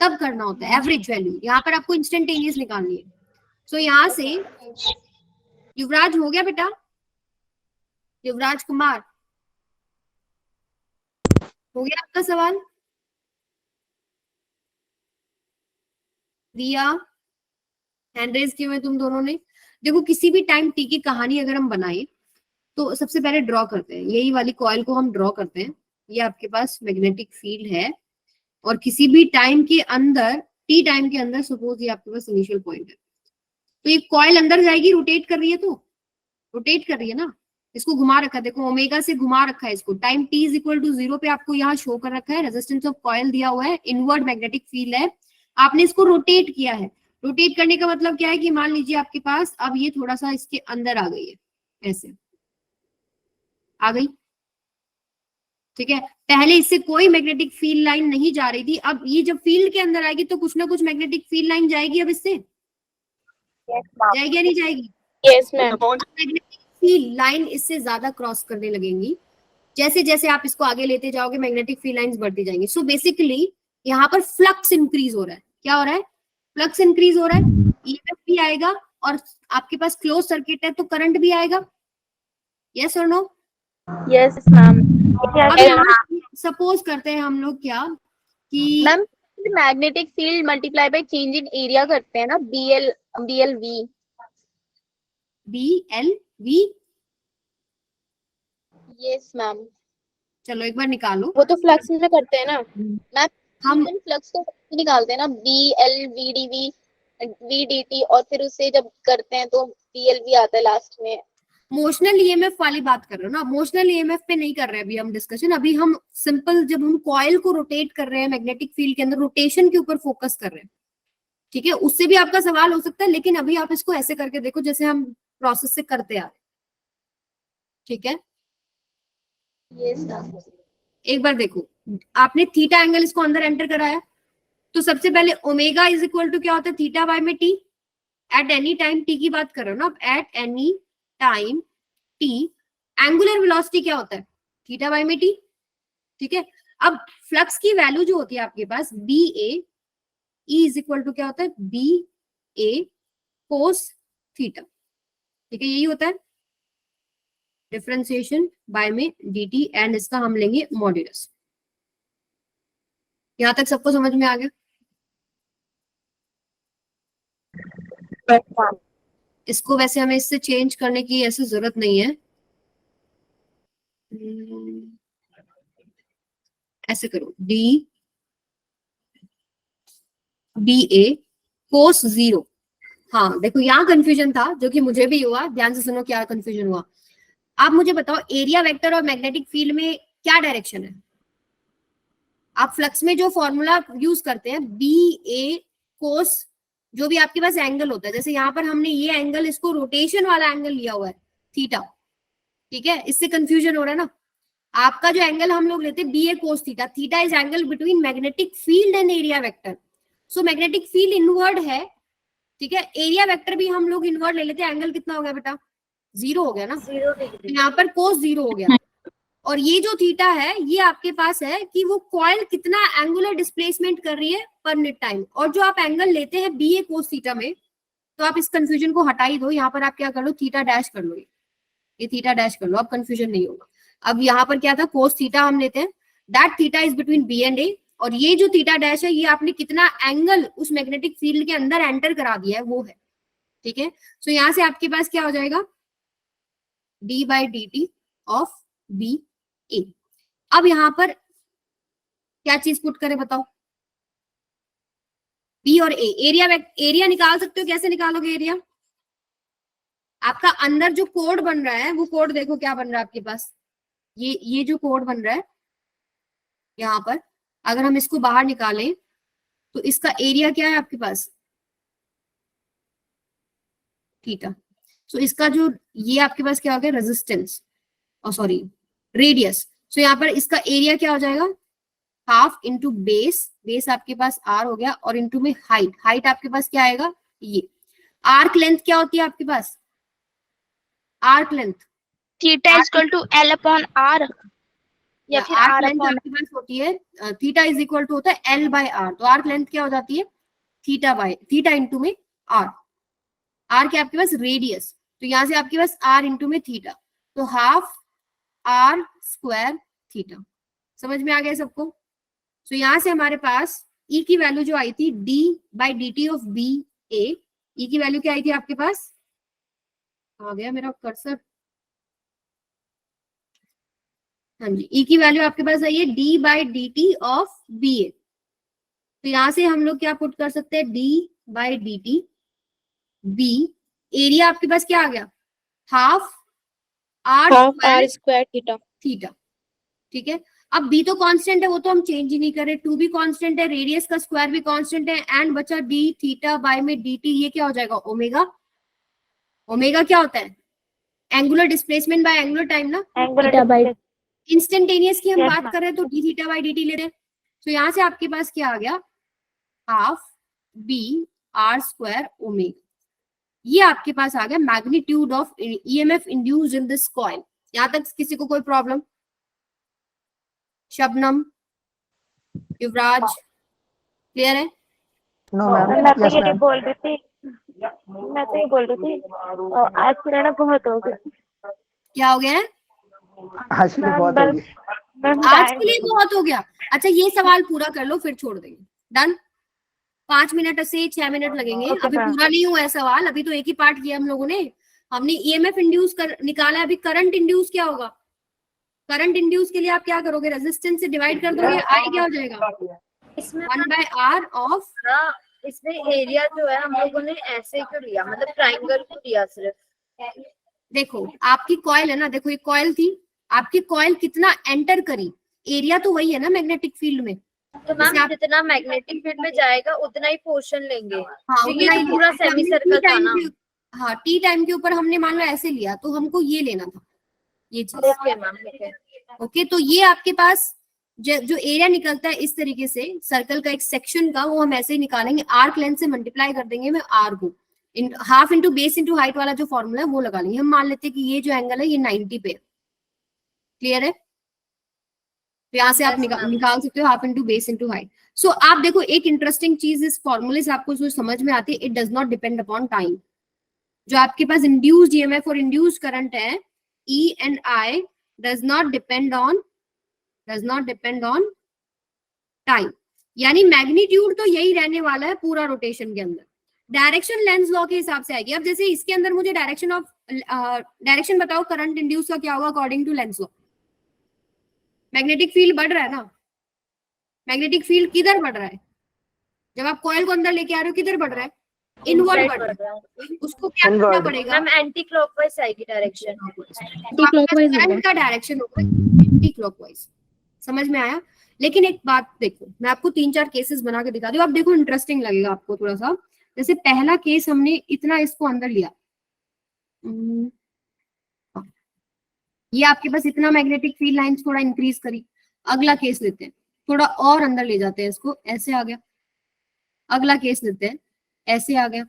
तब करना होता है एवरेज वैल्यू। यहाँ पर आपको इंस्टेंटेनियस निकालनी है। सो यहाँ से युवराज हो गया बेटा, युवराज कुमार हो गया आपका सवाल। रिया, हैंड रेज किए हुए तुम दोनों ने। देखो किसी भी टाइम टी की कहानी अगर हम बनाए तो सबसे पहले ड्रॉ करते हैं, यही वाली कॉइल को हम ड्रॉ करते हैं। ये आपके पास मैग्नेटिक फील्ड है, और किसी भी टाइम के अंदर, टी टाइम के अंदर सपोज ये आपके पास इनिशियल पॉइंट है, तो ये कॉइल अंदर जाएगी, रोटेट कर रही है, तो रोटेट कर रही है ना। इसको घुमा रखा है, देखो ओमेगा से घुमा रखा है इसको। Time t is equal to 0 पे आपको यहाँ शो कर रखा है, रेजिस्टेंस ऑफ कॉइल दिया हुआ है, इनवर्ड मैग्नेटिक फील्ड है, आपने इसको रोटेट किया है। रोटेट करने का मतलब क्या है कि मान लीजिए आपके पास अब ये थोड़ा सा इसके अंदर आ गई है, ऐसे आ गई, ठीक है। पहले इससे कोई मैग्नेटिक फील्ड लाइन नहीं जा रही थी, अब ये जब फील्ड के अंदर आएगी तो कुछ ना कुछ मैग्नेटिक फील्ड लाइन जाएगी। अब इससे जाएगी या नहीं जाएगी? Yes ma'am. Magnetic field line इससे ज्यादा क्रॉस करने लगेंगी। जैसे जैसे आप इसको आगे लेते जाओगे मैग्नेटिक फील्ड लाइंस बढ़ती जाएंगी। सो बेसिकली यहाँ पर फ्लक्स इंक्रीज हो रहा है। क्या हो रहा है? फ्लक्स इंक्रीज हो रहा है, ईएमएफ भी आएगा, और आपके पास क्लोज सर्किट है तो करंट भी आएगा। यस और नो? Yes ma'am. सपोज करते हैं हम लोग क्या कि ma'am magnetic field multiply by change in area करते हैं ना, BLV। BLV। यस मैम, चलो एक बार निकालो। वो तो फ्लक्स में करते हैं ना मैम, हम फ्लक्स तो निकालते हैं ना, BLVDV VDT, और फिर उसे जब करते हैं तो BLV आता है लास्ट में। मोशनल ईएमएफ वाली बात कर रहे हो ना, मोशनल ईएमएफ पे नहीं कर रहे हैं अभी हम डिस्कशन। अभी हम सिंपल जब हम कॉइल को रोटेट कर रहे हैं मैग्नेटिक फील्ड के अंदर, रोटेशन के ऊपर फोकस कर रहे हैं, ठीक है। उससे भी आपका सवाल हो सकता है, लेकिन अभी आप इसको ऐसे करके देखो जैसे हम प्रोसेस से करते आ रहे हैं, ठीक है। यस। एक बार देखो, आपने थीटा एंगल इसको अंदर एंटर कराया, तो सबसे पहले ओमेगा इज इक्वल टू क्या होता है, थीटा बाय में T. At any time T की बात कर रहे हो ना आप, at any time T angular velocity क्या होता है, थीटा बाय में टी, ठीक है। अब फ्लक्स की वैल्यू जो होती है आपके पास, B A is equal to क्या होता है, बी ए कोस थीटा, ठीक है। यही होता है डिफरेंशिएशन बाय में dt, एंड इसका हम लेंगे मॉड्यूलस। यहां तक सबको समझ में आ गया? इसको वैसे हमें इससे चेंज करने की ऐसी जरूरत नहीं है। ऐसे करो, BA कोस 0। हाँ देखो, यहाँ कंफ्यूजन था जो कि मुझे भी हुआ, ध्यान से सुनो क्या कंफ्यूजन हुआ। आप मुझे बताओ, एरिया वेक्टर और मैग्नेटिक फील्ड में क्या डायरेक्शन है? आप फ्लक्स में जो फॉर्मूला यूज करते हैं, BA कोस, जो भी आपके पास एंगल होता है, जैसे यहाँ पर हमने ये एंगल, इसको रोटेशन वाला एंगल लिया हुआ है थीटा, ठीक है। इससे कंफ्यूजन हो रहा है ना। आपका जो एंगल हम लोग लेते हैं BA cos theta, theta is angle between magnetic field and area vector. So magnetic field inward है, ठीक है। एरिया वेक्टर भी हम लोग इनवर्ड ले लेते हैं। एंगल कितना हो गया बेटा, 0 हो गया ना, 0 डिग्री। यहाँ पर कोस 0 हो गया। और ये जो थीटा है, ये आपके पास है कि वो कॉइल कितना एंगुलर डिस्प्लेसमेंट कर रही है पर मिनट टाइम। और जो आप एंगल लेते हैं BA कोस थीटा में, तो आप इस कंफ्यूजन को हटा ही दो। यहाँ पर आप क्या कर लो, थीटा डैश कर लो, ये थीटा डैश कर लो, अब कंफ्यूजन नहीं होगा। अब यहाँ पर क्या था, कोस थीटा हम लेते हैं, that theta is between B and A। और ये जो थीटा डैश है, ये आपने कितना एंगल उस मैग्नेटिक फील्ड के अंदर एंटर करा दिया है, वो है, ठीक है। सो यहाँ से आपके पास क्या हो जाएगा, d/dt ऑफ BA। अब यहाँ पर क्या चीज पुट करें बताओ, B और A। एरिया निकाल सकते हो, कैसे निकालोगे एरिया? आपका अंदर जो कोड बन रहा है, वो कोड देखो क्या बन रहा है आपके पास, ये जो कोड बन रहा है यहाँ पर, अगर हम इसको बाहर निकालें तो इसका एरिया क्या है आपके पास, थीटा। सो इसका जो ये आपके पास क्या हो गया, रेजिस्टेंस, और सॉरी रेडियस। सो यहाँ पर इसका एरिया क्या हो जाएगा, हाफ इंटू बेस आपके पास r हो गया, और इंटू में हाइट आपके पास क्या आएगा, ये आर्क लेंथ क्या होती है आपके पास, arc length theta is equal to L upon R या फिर आर्क R लेंथ अपॉन आपके पास होती है, थीटा इज इक्वल टू होता है L/R। तो आर्क लेंथ क्या हो जाती है, थीटा इंटू में r। r क्या आपके पास, रेडियस। तो यहाँ से आपके पास r इंटू में थीटा, तो हाफ r स्क्वायर थीटा। समझ में आ गया सबको? तो यहाँ से हमारे पास E की वैल्यू जो आई थी, d/dt ऑफ BA, E की वैल्यू क्या आई थी आपके पास, आ गया मेरा कर्सर, हाँ जी, E की वैल्यू आपके पास आई है d/dt ऑफ BA। तो यहां से हम लोग क्या पुट कर सकते हैं, d/dt B, एरिया आपके पास क्या आ गया, half r square theta. Theta, ठीक है। अब B तो कांस्टेंट है, वो तो हम चेंज ही नहीं करें, 2 भी कांस्टेंट है, रेडियस का स्क्वायर भी कांस्टेंट है, एंड बचा d थीटा बाय में dt, ये क्या हो जाएगा, ओमेगा। ओमेगा क्या होता है, angular displacement bye angular time ना, एंगुलर इंस्टेंटेनियस की हम Yes, बात ma'am. कर रहे हैं तो d थीटा बाय dt ले रहे हैं। तो यहाँ से आपके पास क्या आ गया, half b r square omega. ये आपके पास आ गया magnitude of EMF induced in this coil. यहाँ तक किसी को कोई प्रॉब्लम? शबनम, युवराज, क्लियर है? मैं तो ये बोल रही थी आज फिर ना बहुत हो गया क्या हो गया है? मैम, आज के लिए बहुत हो गया। अच्छा ये सवाल पूरा कर लो, फिर छोड़ देंगे। डन। 5 मिनट से 6 मिनट लगेंगे। Okay, अभी ma'am. पूरा नहीं हुआ है सवाल, अभी तो एक ही पार्ट किया हम लोगों ने। हमने ईएमएफ इंड्यूस कर निकाला है, अभी करंट इंड्यूस क्या होगा? करंट इंड्यूस के लिए आप क्या करोगे? रेजिस्टेंस से डिवाइड कर दोगे, आई क्या हो जाएगा? इसमें 1/r ऑफ, इसमें एरिया जो है हम लोगों ने ऐसे क्यों लिया, मतलब ट्राइंगल क्यों लिया सिर्फ? देखो आपकी कॉइल है ना, देखो ये कॉइल थी, आपकी कॉइल कितना एंटर करी, एरिया तो वही है ना मैग्नेटिक फील्ड में। तो जैसे मैम आप- जितना मैग्नेटिक फील्ड में जाएगा उतना ही पोर्शन लेंगे, हाँ क्योंकि उतना ये ही तो पूरा सेमी सर्कल था ना। हाँ टी टाइम के ऊपर हमने मान लो ऐसे लिया, तो हमको ये लेना था, ये चीज। ओके मैम, ठीक है। ओके, तो ये आपके पास जो एरिया निकलता है इस तरीके से सर्कल का एक सेक्शन का, वो हम ऐसे ही निकालेंगे, आर्क लेंथ से मल्टीप्लाई कर देंगे में आर को, in half into base into height वाला जो फॉर्मूला है वो लगा लेंगे। हम मान लेते हैं कि ये जो एंगल है ये 90 पे, क्लियर है? तो यहाँ से आप निकाल सकते हो half into base into height. So आप देखो एक इंटरेस्टिंग चीज इस फॉर्मूले से आपको जो समझ में आती है, it does not depend upon time. जो आपके पास इंड्यूस्ड ईएमएफ और इंड्यूस्ड करंट है, E and I does not depend on time, यानी मैग्नीट्यूड तो यही रहने वाला है पूरा रोटेशन के अंदर। डायरेक्शन लेंस लॉ के हिसाब से आएगी। अब जैसे इसके अंदर मुझे डायरेक्शन बताओ करंट इंड्यूस का क्या होगा according to Lenz law? Magnetic field बढ़ रहा है ना, मैग्नेटिक फील्ड किधर बढ़ रहा है? जब आप कॉइल को अंदर लेके आ रहे हो किधर बढ़ रहा है? इनवर्ड बढ़ रहा है। उसको क्या करना पड़ेगा? मैम एंटी क्लॉकवाइज आएगी डायरेक्शन। करंट का डायरेक्शन होगा एंटी क्लॉकवाइज। समझ में आया? लेकिन एक बात देखो, मैं आपको 3-4 केसेस बना के दिखा दूं, आप देखो इंटरेस्टिंग लगेगा आपको थोड़ा सा। जैसे पहला केस हमने इतना इसको अंदर लिया, ये आपके पास इतना मैग्नेटिक फील्ड लाइंस थोड़ा इंक्रीज करी। अगला केस लेते हैं, थोड़ा और अंदर ले जाते हैं इसको, ऐसे आ गया। अगला केस लेते हैं, ऐसे आ गया।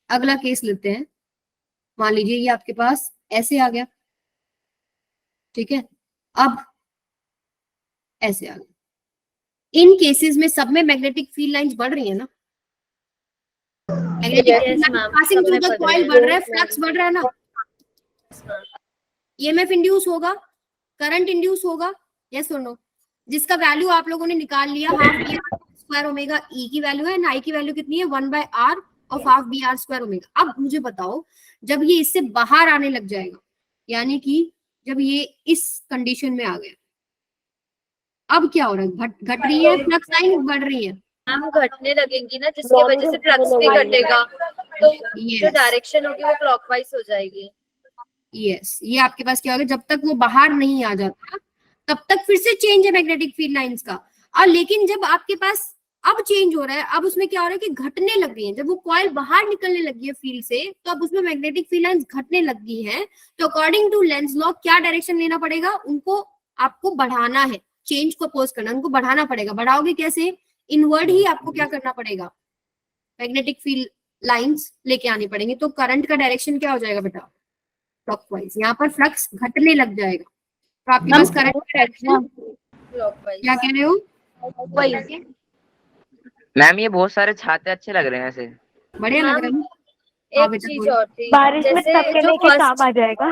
अगला केस लेते हैं, मान लीजिए ये आपके पास ऐसे आ गया, ठीक है? अब ऐसे आ गया। इन केसेस में सब में मैग्नेटिक फील्ड लाइंस बढ़ रही है ना, पासिंग थ्रू द कॉइल बढ़ रहा है, फ्लक्स बढ़ रहा है ना, ईएमएफ इंड्यूस होगा, करंट इंड्यूस होगा, यस और नो? जिसका वैल्यू आप लोगों ने निकाल लिया, half B R square omega E की वैल्यू है, आई की वैल्यू कितनी है? 1/r of half B R square omega. अब मुझे बताओ, जब ये इससे बाहर आने लग जाएगा, यानी कि जब ये इस कंडीशन में आ गया, अब क्या हो रहा है? घट रही है, फ्लक्स लाइन बढ़ रही है। हम घटने लगेंगी ना, जिसकी वजह से फ्लक्स भी घटेगा, तो जो डायरेक्शन होगी वो क्लॉकवाइज हो जाएगी। यस, ये आपके पास क्या होगा? जब तक वो बाहर नहीं आ जाता तब तक फिर से चेंज है मैग्नेटिक फील्ड लाइंस का। और लेकिन जब आपके पास अब चेंज हो रहा है, अब उसमें क्या हो रहा है कि घटने लग गई है। जब वो कॉइल बाहर निकलने लगी है फील्ड से, तो अब उसमें मैग्नेटिक फील्ड लाइंस घटने लग गई है। तो अकॉर्डिंग टू लेंस लॉ क्या डायरेक्शन लेना पड़ेगा? उनको आपको बढ़ाना है, चेंज को अपोज करना, उनको बढ़ाना पड़ेगा। बढ़ाओगे कैसे? इनवर्ड ही आपको क्या करना पड़ेगा? मैग्नेटिक फील्ड लाइंस लेके आनी पड़ेंगी। तो करंट का डायरेक्शन क्या हो जाएगा बेटा? क्लॉकवाइज। यहाँ पर फ्लक्स घटने लग जाएगा, तो आपके पास करंट का डायरेक्शन क्लॉकवाइज। क्या कह रहे हो? मैम ये बहुत सारे छाते अच्छे लग रहे हैं ऐसे। बढ़िया लग रहा है। हाँ एक बेटा, चीज बोलो। और थी, बारिश में जैसे सबके जो लिए के काम आ जाएगा।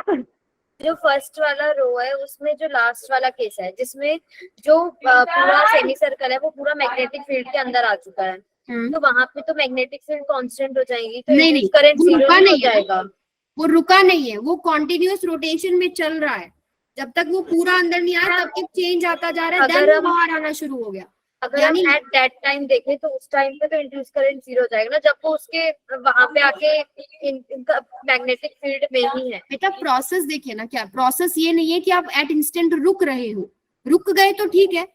जो फर्स्ट वाला रो है उसमें जो लास्ट वाला केस है, जिसमें जो पूरा सेमी सर्कल है वो पूरा मैग्नेटिक फील्ड के अंदर आ चुका है, तो वहां पे तो मैग्नेटिक फील्ड कांस्टेंट हो जाएगी, तो नहीं, करंट वो जीरो रुका हो नहीं है। जाएगा। वो रुका नहीं है, वो कॉन्टिन्यूअस रोटेशन में चल रहा है। जब तक वो पूरा अंदर नहीं आया तब तक चेंज आता जा रहा है, अगर देन हम- बाहर आना शुरू हो गया। अगर हम एट दैट टाइम देखें तो उस टाइम पे तो इंड्यूस करंट जीरो हो जाएगा ना, जब वो उसके वहां पे आके इनका मैग्नेटिक फील्ड में ही है। बेटा प्रोसेस देखिए ना, क्या प्रोसेस ये नहीं है कि आप एट इंस्टेंट रुक रहे हो। रुक गए तो ठीक है,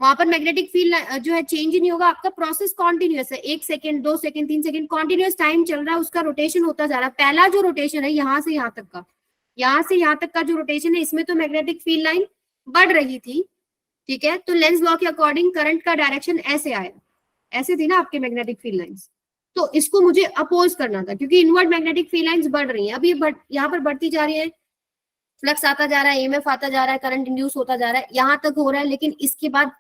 वहां पर मैग्नेटिक फील्ड जो है चेंज ही नहीं होगा। आपका प्रोसेस कॉन्टिन्यूअस है, 1 second 2 second 3 second continuous time चल रहा है, उसका रोटेशन होता जा रहा है। पहला जो रोटेशन है यहाँ से यहाँ तक का, यहाँ से यहाँ तक का जो रोटेशन है, इसमें तो मैग्नेटिक फील्ड लाइन बढ़ रही थी, ठीक है? तो लेंस लॉ के अकॉर्डिंग करंट का डायरेक्शन ऐसे आया, ऐसे थी ना आपके मैग्नेटिक फील्ड लाइंस। तो इसको मुझे अपोज करना था, क्योंकि इनवर्ड मैग्नेटिक फील्ड लाइंस बढ़ रही है। अब ये यहाँ पर बढ़ती जा रही है, फ्लक्स आता जा रहा है, ईएमएफ आता जा रहा है, करंट इंड्यूस होता जा रहा है, यहाँ तक हो रहा है। लेकिन इसके बाद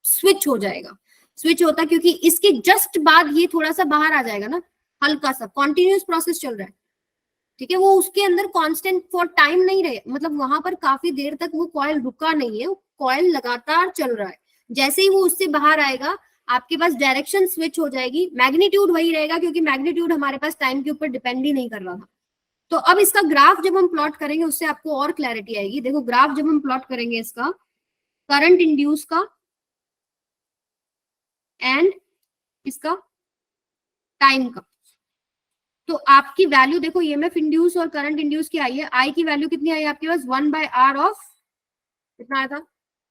स्विच हो जाएगा, स्विच होता क्योंकि इसके जस्ट बाद ये थोड़ा सा बाहर आ जाएगा ना, हल्का सा। कॉन्टिन्यूस प्रोसेस चल रहा है, ठीक है? वो उसके अंदर कांस्टेंट फॉर टाइम नहीं रहे, मतलब वहां पर काफी देर तक वो कॉइल रुका नहीं है, वो कॉइल लगातार चल रहा है। जैसे ही वो उससे बाहर आएगा, आपके पास डायरेक्शन स्विच हो जाएगी, मैग्नीट्यूड वही रहेगा क्योंकि मैग्नीट्यूड हमारे पास टाइम के ऊपर डिपेंड ही नहीं कर रहा था। तो अब इसका ग्राफ जब हम प्लॉट करेंगे उससे आपको और क्लैरिटी आएगी। देखो ग्राफ जब हम प्लॉट करेंगे इसका करंट इंड्यूस का एंड इसका टाइम का, तो आपकी वैल्यू देखो ईएमएफ इंड्यूस और करंट इंड्यूस की आई है। आई की वैल्यू कितनी आई आपके पास 1/r ऑफ कितना आया था,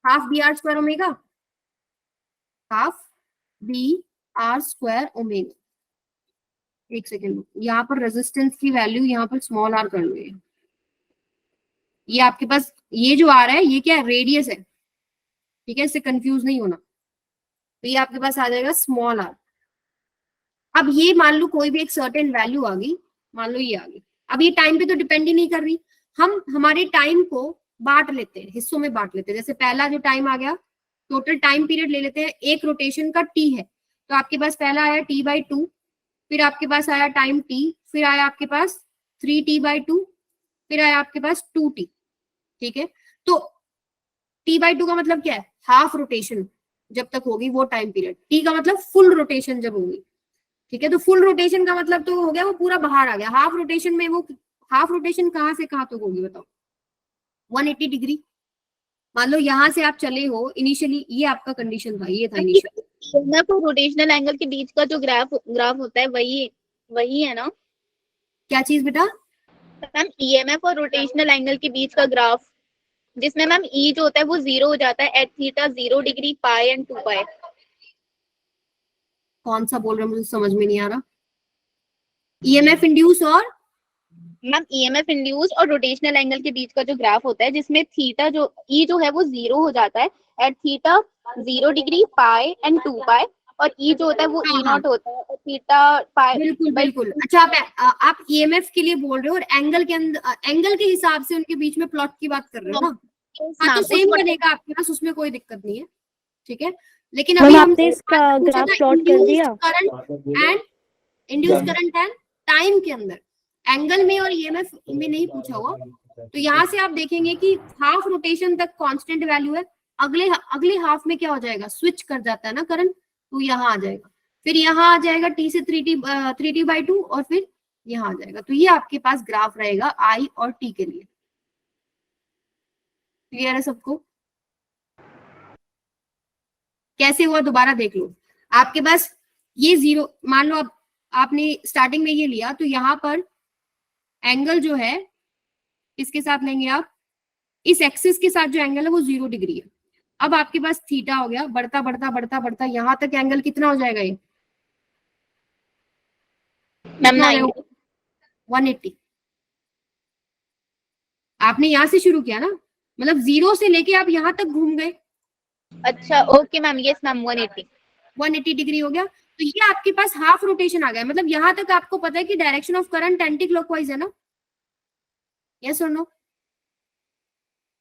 half B R square omega, half B R square omega. एक सेकेंड, यहाँ पर रेजिस्टेंस की वैल्यू यहाँ पर स्मॉल आर कर लो। ये आपके पास ये जो आ रहा है ये क्या है, रेडियस है, ठीक है, इससे कंफ्यूज नहीं होना। तो ये आपके पास आ जाएगा स्मॉल आर। अब ये मान लो कोई भी एक सर्टेन वैल्यू आ गई, मान लो ये आ गई। अब ये टाइम पे तो डिपेंड ही नहीं कर रही, हम हमारे टाइम को बांट लेते हैं, हिस्सों में बांट लेते हैं। जैसे पहला जो टाइम आ गया, टोटल टाइम पीरियड ले लेते हैं, एक रोटेशन का टी है, तो आपके पास पहला आया t/2, फिर आपके पास आया टाइम t, फिर आया आपके पास 3t/2, फिर आया आपके पास 2t, ठीक है। तो t/2 का मतलब क्या है, हाफ रोटेशन जब तक होगी वो टाइम पीरियड। t का मतलब फुल रोटेशन जब होगी, ठीक है। तो फुल रोटेशन का मतलब तो हो गया वो पूरा बाहर आ गया। हाफ रोटेशन में वो हाफ रोटेशन कहाँ से कहाँ तक होगी बताओ, 180 डिग्री। मान लो यहाँ से आप चले हो इनिशियली, ये आपका कंडीशन था, ये था इनिशियल। तो रोटेशनल एंगल के बीच का जो ग्राफ होता है वही है ना, क्या चीज बेटा? मैम ईएमएफ और रोटेशनल एंगल के बीच का ग्राफ, जिसमें मैम ई जो होता है वो 0 हो जाता है at theta 0 degree pi and 2 pi. कौन सा बोल रहे हो, मुझे समझ में नहीं आ रहा। ईएमएफ इंड्यूस और मैम ईएमएफ इंड्यूस और रोटेशनल एंगल के बीच का जो ग्राफ होता है, जिसमें थीटा जो ई जो है वो 0 हो जाता है at theta 0 degree pi and 2 pi, और ई जो होता है वो ई नॉट होता है और थीटा पाई। बिल्कुल बिल्कुल। अच्छा आप ईएमएफ के लिए बोल रहे हो और एंगल के अंदर एंगल के हिसाब से उनके बीच में प्लॉट की बात कर रहे हो ना? हाँ, तो सेम बनेगा आपके पास, उसमें कोई दिक्कत नहीं है, ठीक है। लेकिन अभी आपने इसका ग्राफ प्लॉट कर दिया, current and induce current and time के अंदर, एंगल में और ईएमएफ में नहीं पूछा हुआ। तो यहाँ से आप देखेंगे कि हाफ रोटेशन तक कांस्टेंट वैल्यू है, अगले हाफ में क्या हो जाएगा, स्विच कर जाता है ना करंट, तो यहाँ आ जाएगा, फिर यहाँ आ जाएगा t से 3t/2 और फिर यहाँ आ जाएगा। तो ये आपके पास ग्राफ रहेगा i और t के लिए। क्लियर है सबको? कैसे हुआ दोबारा देख लो। आपके पास ये 0, मान लो आपने स्टार्टिंग में ये लिया, तो यहाँ पर एंगल जो है इसके साथ लेंगे आप, इस एक्सिस के साथ जो एंगल है वो 0 डिग्री है। अब आपके पास थीटा हो गया, बढ़ता बढ़ता बढ़ता बढ़ता यहां तक एंगल कितना हो जाएगा, ये 180। आपने यहां से शुरू किया ना, मतलब 0 से लेके आप यहां तक घूम गए। अच्छा okay ma'am, yes ma'am 180 degree हो गया। तो ये आपके पास हाफ रोटेशन आ गया, मतलब यहां तक आपको पता है कि direction of current anti clockwise है ना, यस और नो?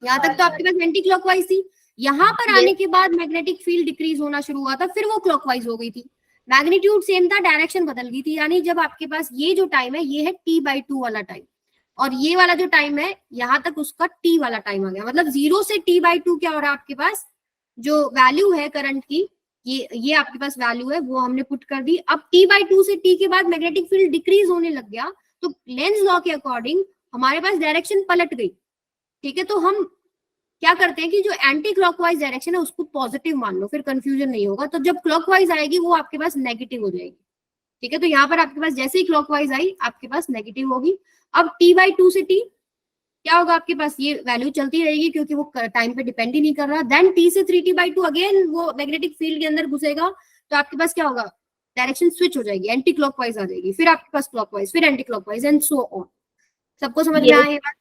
यहाँ तक तो आपके पास एंटी क्लॉकवाइज थी, यहाँ पर आने के बाद मैग्नेटिक फील्ड डिक्रीज होना शुरू हुआ था, फिर वो क्लॉकवाइज हो गई थी। मैग्नीट्यूड सेम था, डायरेक्शन बदल गई थी। यानी जब आपके पास ये जो टाइम है ये है t/2 वाला टाइम, और ये वाला जो टाइम है यहाँ तक उसका t वाला टाइम आ गया। मतलब 0 से t/2 क्या हो रहा है, आपके पास जो वैल्यू है करंट की, ये आपके पास वैल्यू है वो हमने पुट कर दी। अब t/2 से t के बाद मैग्नेटिक फील्ड डिक्रीज होने लग गया, तो लेंज लॉ के अकॉर्डिंग हमारे पास डायरेक्शन पलट गई, ठीक है। तो हम क्या करते हैं कि जो एंटी क्लॉकवाइज डायरेक्शन है उसको पॉजिटिव मान लो, फिर कंफ्यूजन नहीं होगा। तो जब क्लॉकवाइज आएगी वो आपके पास नेगेटिव हो जाएगी, ठीक है। तो यहाँ पर आपके पास जैसे ही क्लॉकवाइज आई आपके पास नेगेटिव होगी। अब t/2 से t क्या होगा, आपके पास ये वैल्यू चलती रहेगी क्योंकि वो टाइम पे डिपेंड ही नहीं कर रहा। देन t से 3t/2 अगेन वो मैग्नेटिक फील्ड के अंदर घुसेगा, तो आपके पास क्या होगा, डायरेक्शन स्विच हो जाएगी, एंटी क्लॉकवाइज आ जाएगी, फिर आपके पास क्लॉकवाइज, फिर anti clockwise and so on. सबको समझ में आया ये बात?